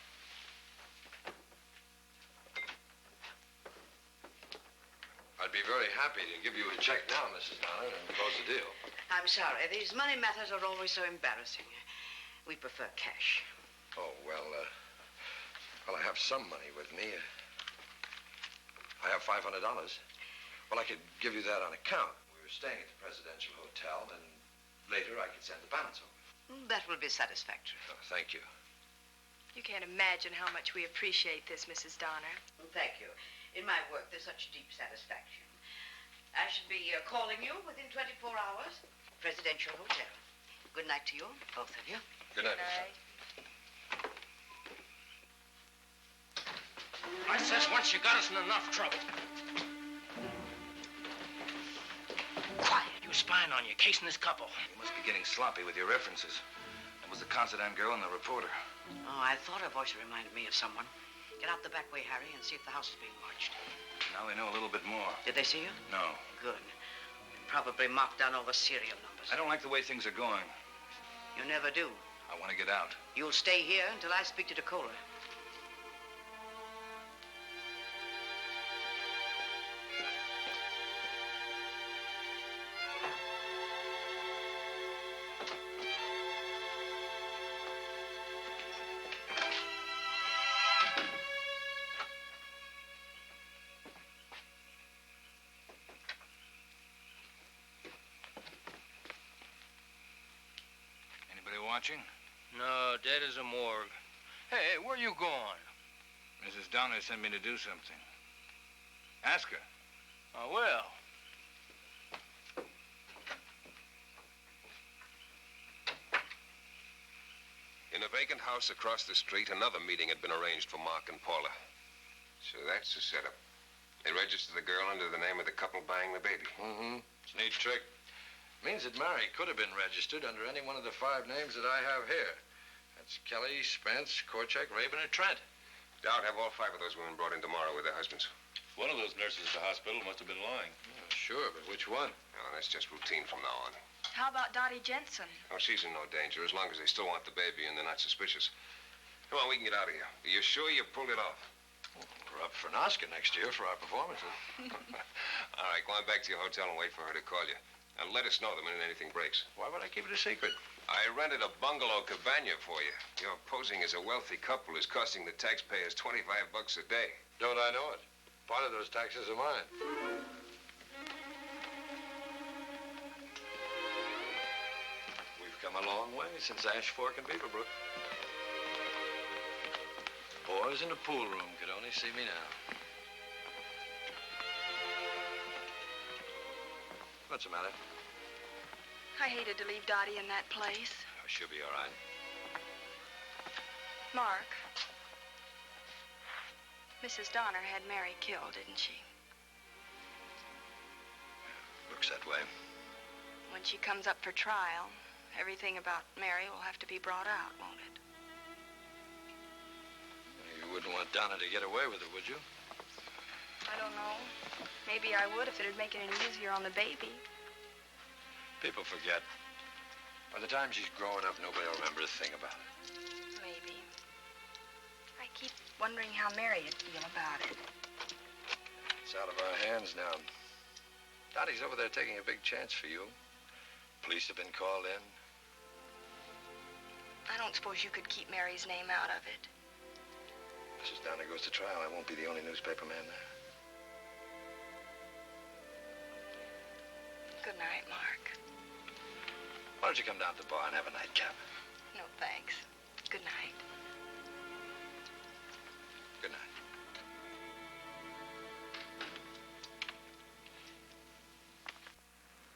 I'd be very happy to give you a check now, Mrs. Donner, and close the deal. I'm sorry. These money matters are always so embarrassing. We prefer cash. Oh, well, I have some money with me. I have $500. Well, I could give you that on account. We were staying at the Presidential Hotel, and later I could send the balance over. That will be satisfactory. Oh, thank you. You can't imagine how much we appreciate this, Mrs. Donner. Thank you. In my work, there's such deep satisfaction. I should be calling you within 24 hours. Presidential Hotel. Good night to you, both of you. Good night, I says once you got us in enough trouble. Quiet. You spying on you, casing this couple. You must be getting sloppy with your references. That was the Considine girl and the reporter. Oh, I thought her voice reminded me of someone. Get out the back way, Harry, and see if the house is being watched. Now we know a little bit more. Did they see you? No. Good. Probably marked down all the serial numbers. I don't like the way things are going. You never do. I want to get out. You'll stay here until I speak to Decola. Watching? No, dead as a morgue. Hey, where you going? Mrs. Donner sent me to do something. Ask her. I will. In a vacant house across the street, another meeting had been arranged for Mark and Paula. So that's the setup. They registered the girl under the name of the couple buying the baby. Mm-hmm. It's a neat trick. Means that Mary could have been registered under any one of the 5 names that I have here. That's Kelly, Spence, Korchak, Raven, and Trent. Doubt have all 5 of those women brought in tomorrow with their husbands. One of those nurses at the hospital must have been lying. Oh, sure, but which one? Oh, that's just routine from now on. How about Dottie Jensen? Oh, she's in no danger as long as they still want the baby and they're not suspicious. Come on, we can get out of here. Are you sure you pulled it off? Well, we're up for an Oscar next year for our performances. All right, go on back to your hotel and wait for her to call you. And let us know the minute anything breaks. Why would I keep it a secret? I rented a bungalow cabana for you. Your posing as a wealthy couple is costing the taxpayers $25 a day. Don't I know it? Part of those taxes are mine. We've Come a long way since Ash Fork and Beaverbrook. Boys in the pool room could only see me now. What's the matter? I hated to leave Dottie in that place. Oh, she'll be all right. Mark, Mrs. Donner had Mary killed, didn't she? Looks that way. When she comes up for trial, everything about Mary will have to be brought out, won't it? You wouldn't want Donna to get away with it, would you? I don't know. Maybe I would if it'd make it any easier on the baby. People forget. By the time she's growing up, nobody will remember a thing about it. Maybe. I keep wondering how Mary would feel about it. It's out of our hands now. Dottie's over there taking a big chance for you. Police have been called in. I don't suppose you could keep Mary's name out of it. Mrs. Donner goes to trial. I won't be the only newspaper man there. Good night, Mark. Why don't you come down to the bar and have a nightcap? No, thanks. Good night. Good night.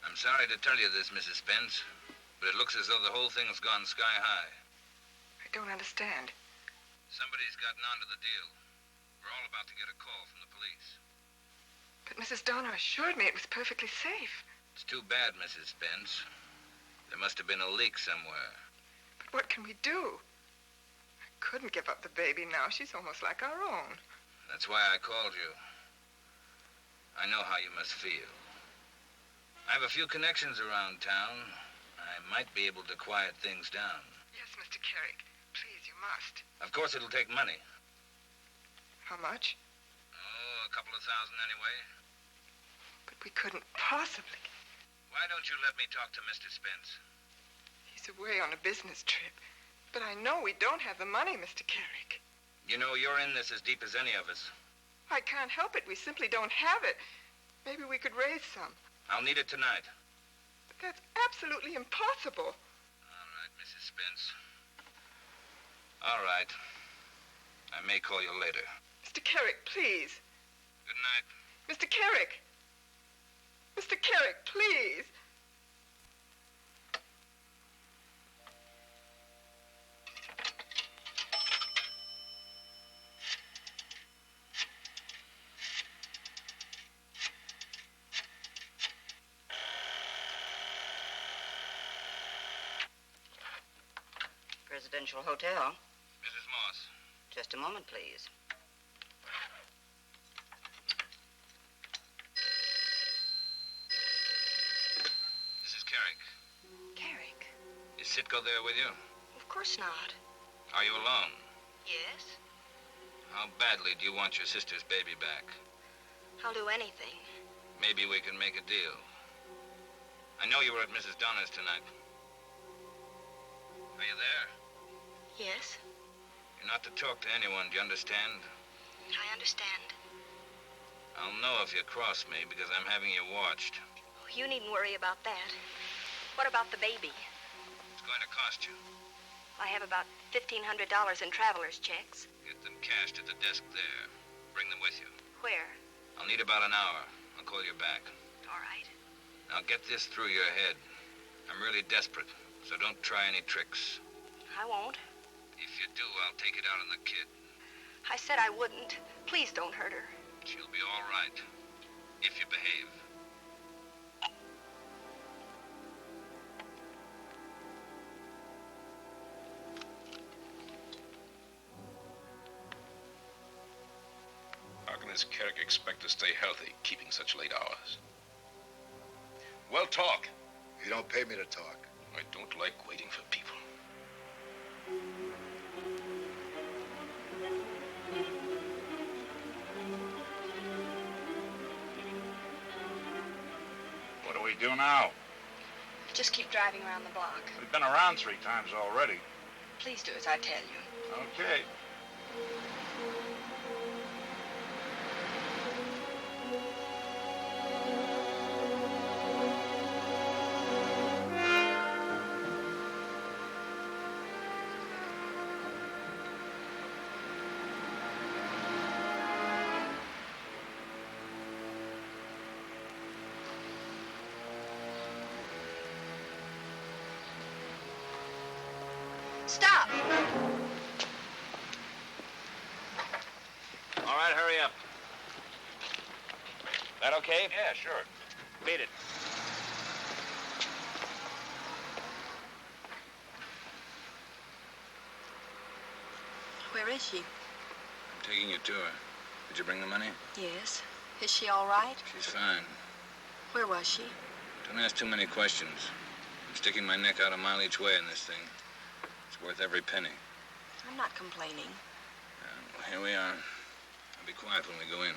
I'm sorry to tell you this, Mrs. Spence, but it looks as though the whole thing's gone sky high. I don't understand. Somebody's gotten onto the deal. We're all about to get a call from the police. But Mrs. Donner assured me it was perfectly safe. It's too bad, Mrs. Spence. There must have been a leak somewhere. But what can we do? I couldn't give up the baby now. She's almost like our own. That's why I called you. I know how you must feel. I have a few connections around town. I might be able to quiet things down. Yes, Mr. Carrick. Please, you must. Of course, it'll take money. How much? Oh, a couple of thousand anyway. But we couldn't possibly. Why don't you let me talk to Mr. Spence? He's away on a business trip. But I know we don't have the money, Mr. Carrick. You know, you're in this as deep as any of us. I can't help it. We simply don't have it. Maybe we could raise some. I'll need it tonight. But that's absolutely impossible. All right, Mrs. Spence. All right. I may call you later. Mr. Carrick, please. Good night. Mr. Carrick! Mr. Carrick, please! Presidential Hotel. Mrs. Moss. Just a moment, please. Mrs. Carrick. Carrick? Is Sitko there with you? Of course not. Are you alone? Yes? How badly do you want your sister's baby back? I'll do anything. Maybe we can make a deal. I know you were at Mrs. Donner's tonight. Are you there? Yes? You're not to talk to anyone, do you understand? I understand. I'll know if you cross me because I'm having you watched. Oh, you needn't worry about that. What about the baby? It's going to cost you. I have about $1,500 in traveler's checks. Get them cashed at the desk there. Bring them with you. Where? I'll need about an hour. I'll call you back. All right. Now get this through your head. I'm really desperate, so don't try any tricks. I won't. If you do, I'll take it out on the kid. I said I wouldn't. Please don't hurt her. She'll be all right. If you behave. How can this Carrick expect to stay healthy, keeping such late hours? Well, talk. You don't pay me to talk. I don't like waiting for people. What do we do now? Just keep driving around the block. We've been around 3 times already. Please do as I tell you. Okay. Stop! All right, hurry up. That okay? Yeah, sure. Beat it. Where is she? I'm taking you to her. Did you bring the money? Yes. Is she all right? She's fine. Where was she? Don't ask too many questions. I'm sticking my neck out a mile each way in this thing. It's worth every penny. I'm not complaining. Well, here we are. I'll be quiet when we go in.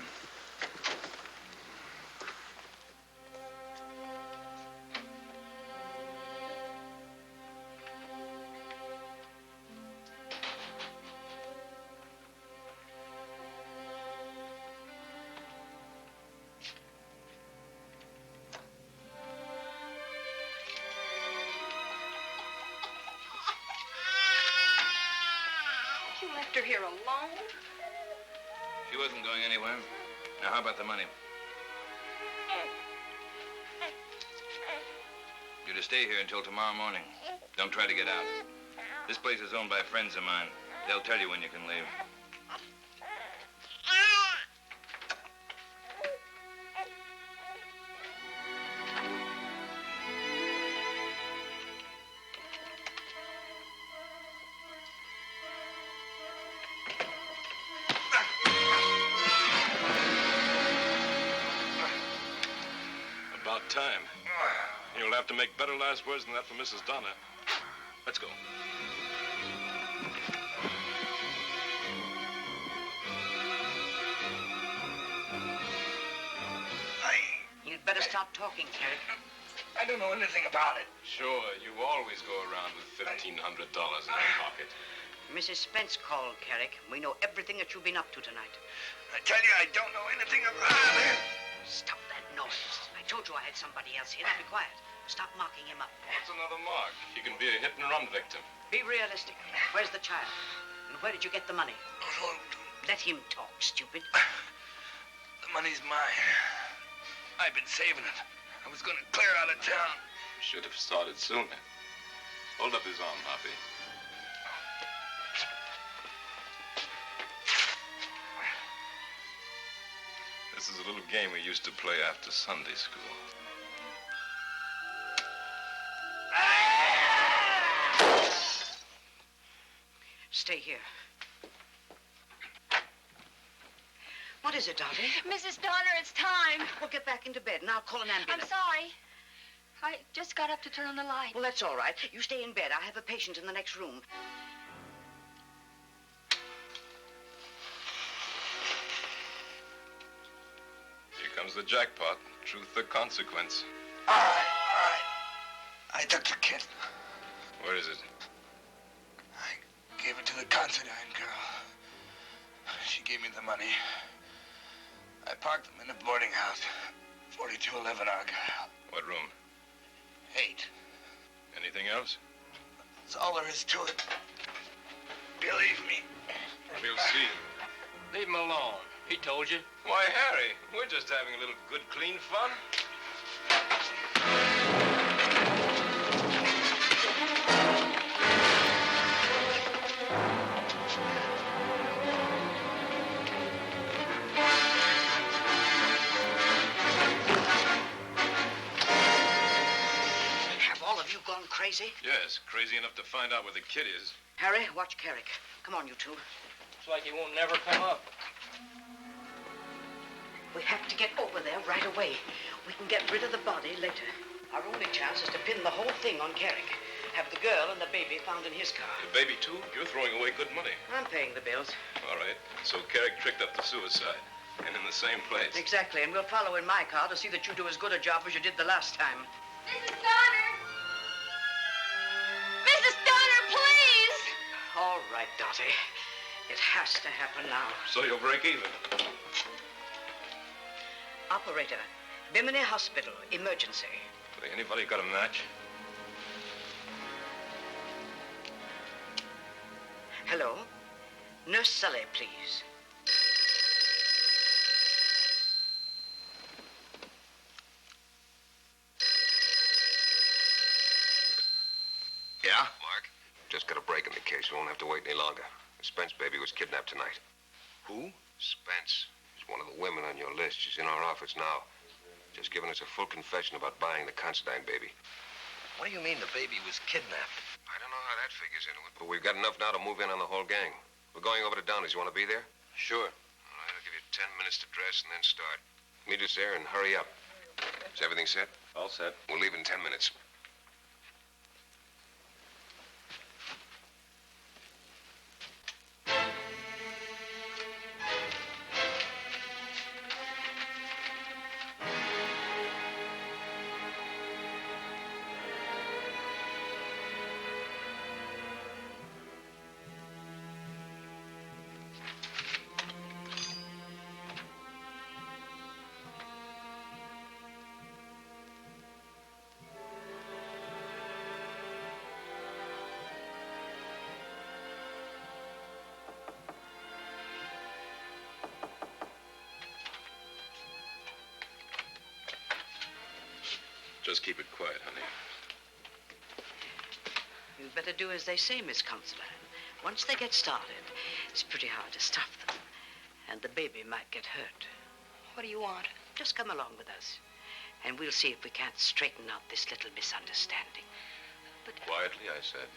You left her here alone? She wasn't going anywhere. Now, how about the money? You're to stay here until tomorrow morning. Don't try to get out. This place is owned by friends of mine. They'll tell you when you can leave. About time. You'll have to make better last words than that from Mrs. Donner. Let's go. You'd better stop talking, Carrick. I don't know anything about it. Sure, you always go around with $1,500 in your pocket. Mrs. Spence called, Carrick. We know everything that you've been up to tonight. I tell you, I don't know anything about it. Stop that noise. I told you I had somebody else here. Now be quiet. Stop marking him up. What's another mark? He can be a hit-and-run victim. Be realistic. Where's the child? And where did you get the money? Let him talk, stupid. The money's mine. I've been saving it. I was going to clear out of town. Should have started sooner. Hold up his arm, Hoppy. This is a little game we used to play after Sunday school. Stay here. What is it, Dottie? Mrs. Donner, it's time. Well, get back into bed, and I'll call an ambulance. I'm sorry. I just got up to turn on the light. Well, that's all right. You stay in bed. I have a patient in the next room. Here comes the jackpot. Truth or consequence. All right. I took the kid. Where is it? Gave it to the Considine girl. She gave me the money. I parked them in a boarding house. 4211 Argyle. What room? 8. Anything else? That's all there is to it. Believe me. We'll see. Leave him alone. He told you. Why, Harry, we're just having a little good, clean fun. Have all of you gone crazy? Yes, crazy enough to find out where the kid is. Harry, watch Carrick. Come on, you two. Looks like he won't never come up. We have to get over there right away. We can get rid of the body later. Our only chance is to pin the whole thing on Carrick. Have the girl and the baby found in his car. The baby, too? You're throwing away good money. I'm paying the bills. All right. So Carrick tricked up the suicide. And in the same place. Exactly, and we'll follow in my car to see that you do as good a job as you did the last time. Mrs. Donner! Mrs. Donner, please! All right, Dottie. It has to happen now. So you'll break even. Operator, Bimini Hospital, emergency. Anybody got a match? Hello? Nurse Sully, please. Yeah? Mark? Just got a break in the case. We won't have to wait any longer. The Spence baby was kidnapped tonight. Who? Spence. She's one of the women on your list. She's in our office now. Just giving us a full confession about buying the Considine baby. What do you mean the baby was kidnapped? I don't know how that figures into it, but we've got enough now to move in on the whole gang. We're going over to Downey's. You want to be there? Sure. All right, I'll give you 10 minutes to dress and then start. Meet us there and hurry up. Is everything set? All set. We'll leave in 10 minutes. Just keep it quiet, honey. You'd better do as they say, Miss Considine. Once they get started, it's pretty hard to stop them. And the baby might get hurt. What do you want? Just come along with us, and we'll see if we can't straighten out this little misunderstanding. But... Quietly, I said.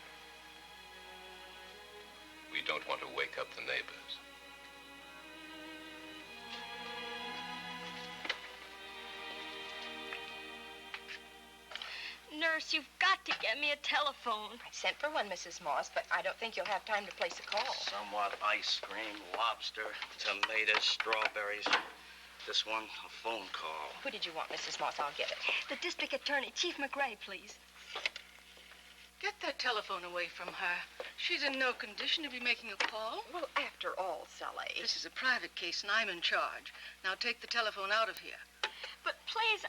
We don't want to wake up the neighbors. Nurse, you've got to get me a telephone. I sent for one, Mrs. Moss, but I don't think you'll have time to place a call. Somewhat ice cream, lobster, tomatoes, strawberries. This one, a phone call. Who did you want, Mrs. Moss? I'll get it. The district attorney, Chief McRae, please. Get that telephone away from her. She's in no condition to be making a call. Well, after all, Sully. This is a private case, and I'm in charge. Now take the telephone out of here. But please...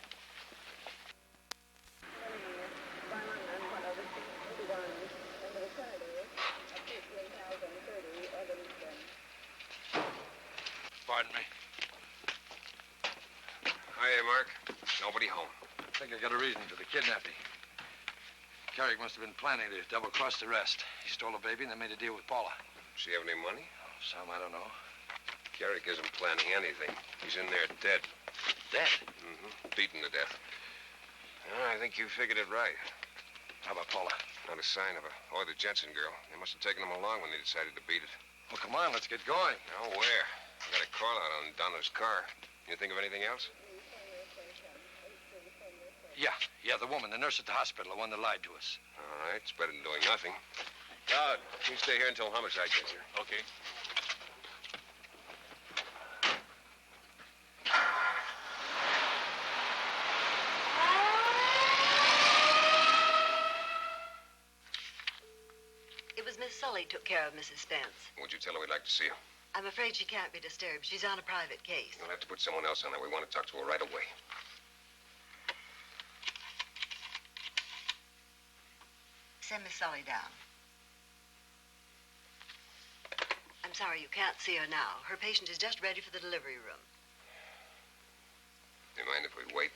Pardon me. Hiya, Mark. Nobody home. I think I got a reason for the kidnapping. Carrick must have been planning to double-cross the rest. He stole a baby and then made a deal with Paula. Does she have any money? Oh, some, I don't know. Carrick isn't planning anything. He's in there dead. Dead? Mm-hmm. Beaten to death. I think you figured it right. How about Paula? Not a sign of her. Or the Jensen girl. They must have taken them along when they decided to beat it. Well, come on, let's get going. Now, where? I got a call out on Donna's car. You think of anything else? Yeah, the woman, the nurse at the hospital, the one that lied to us. All right, it's better than doing nothing. Dog, you stay here until homicide gets here. Okay. It was Miss Sully took care of Mrs. Spence. Would you tell her we'd like to see her? I'm afraid she can't be disturbed. She's on a private case. You'll have to put someone else on there. We want to talk to her right away. Send Miss Sully down. I'm sorry you can't see her now. Her patient is just ready for the delivery room. Do you mind if we wait?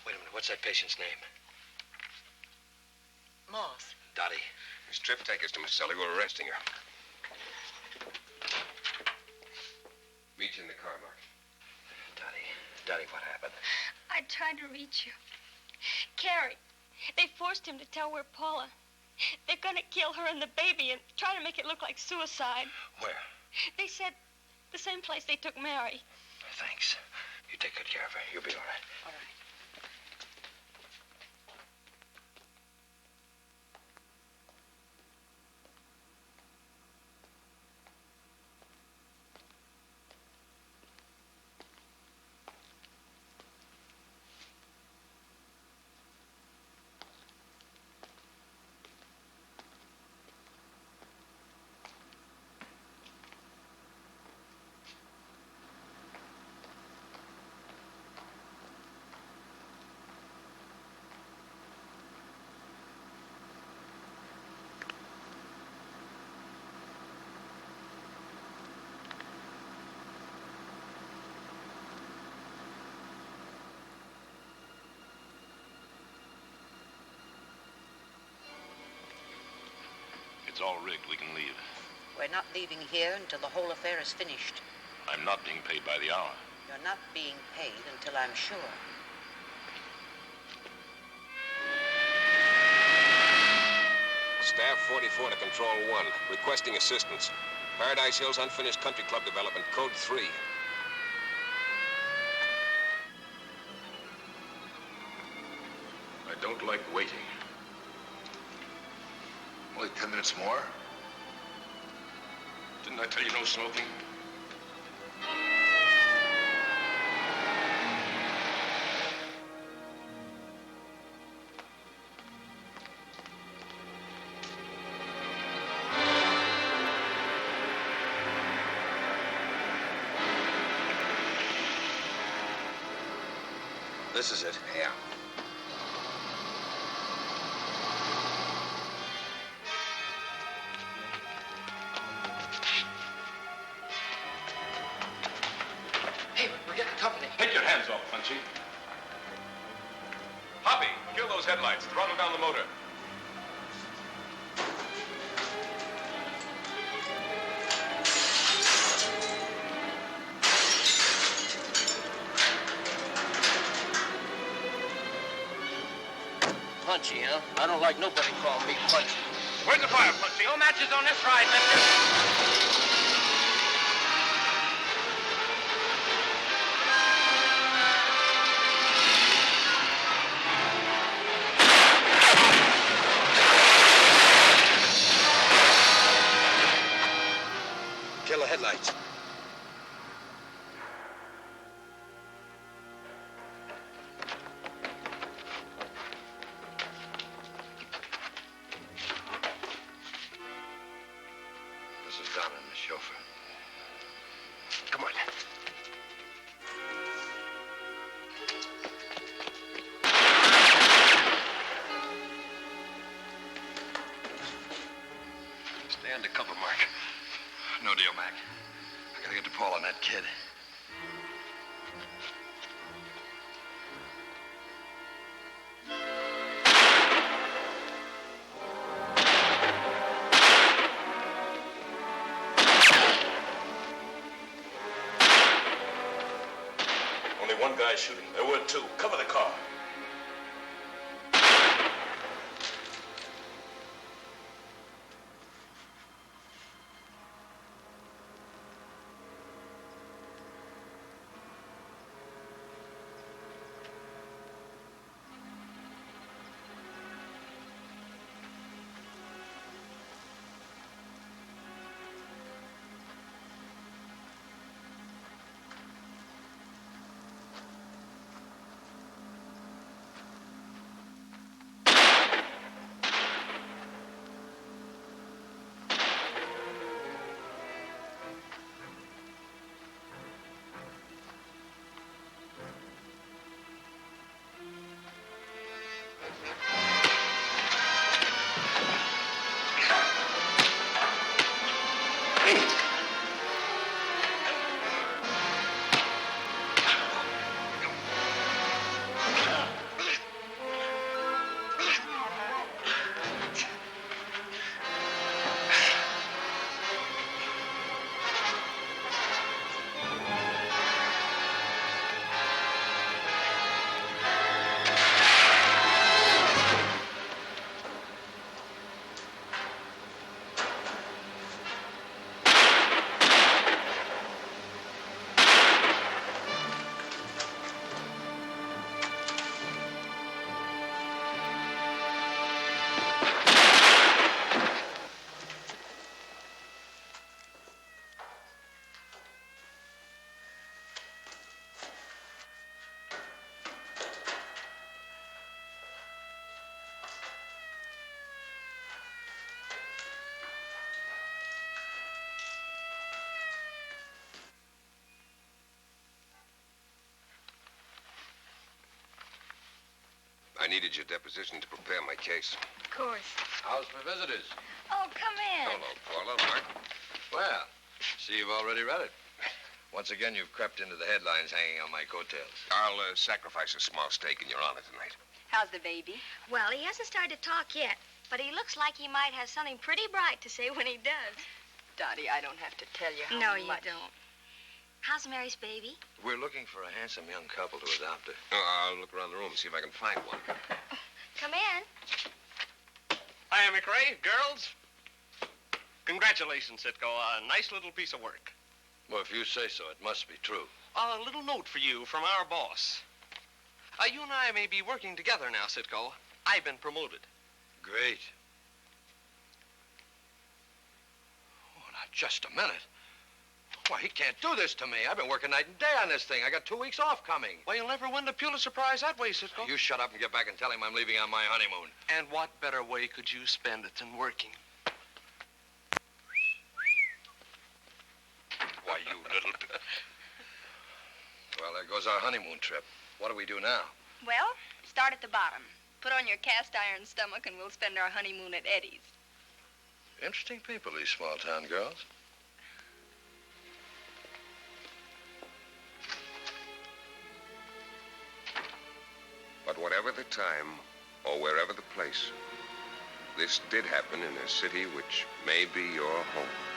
Wait a minute, what's that patient's name? Moss. Dottie. Miss Tripp, take us to Miss Sully. We're arresting her. Meet you in the car, Mark. Dottie, what happened? I tried to reach you. Carrie, they forced him to tell where Paula. They're gonna kill her and the baby and try to make it look like suicide. Where? They said the same place they took Mary. Thanks. You take good care of her. You'll be all right. All right. It's all rigged. We can leave. We're not leaving here until the whole affair is finished. I'm not being paid by the hour. You're not being paid until I'm sure. Staff 44 to Control 1, requesting assistance. Paradise Hills Unfinished Country Club Development, Code 3. I don't like waiting. Only 10 minutes more? Didn't I tell you no smoking? This is it. Yeah. Hey, we're getting company. Take your hands off, Punchy. Hoppy, kill those headlights. Throttle down the motor. Punchy, huh? I don't like nobody calling me Punchy. Where's the fire, Punchy? No matches on this ride, mister. Kill the headlights. Mrs. Donner and the chauffeur. Come on. Stay under cover, Mark. No deal, Mac. I gotta get to Paul on that kid. Only one guy shooting. There were two. Cover the car. I needed your deposition to prepare my case. Of course. How's for visitors? Oh, come in. Hello, Paula. Mark. Well, see you've already read it. Once again, you've crept into the headlines hanging on my coattails. I'll sacrifice a small stake in your honor tonight. How's the baby? Well, he hasn't started to talk yet, But he looks like he might have something pretty bright to say when he does. Dottie, I don't have to tell you how No, much. you don't. How's Mary's baby? We're looking for a handsome young couple to adopt her. Oh, I'll look around the room and see if I can find one. Come in. Hiya, McRae. Girls. Congratulations, Sitko. A nice little piece of work. Well, if you say so, it must be true. A little note for you from our boss. You and I may be working together now, Sitko. I've been promoted. Great. Oh, now, just a minute. Why, he can't do this to me. I've been working night and day on this thing. I got 2 weeks off coming. Well, you'll never win the Pulitzer Prize that way, Sitko. You shut up and get back and tell him I'm leaving on my honeymoon. And what better way could you spend it than working? Why, you little... Well, there goes our honeymoon trip. What do we do now? Well, start at the bottom. Put on your cast iron stomach and we'll spend our honeymoon at Eddie's. Interesting people, these small-town girls. But whatever the time, or wherever the place, this did happen in a city which may be your home.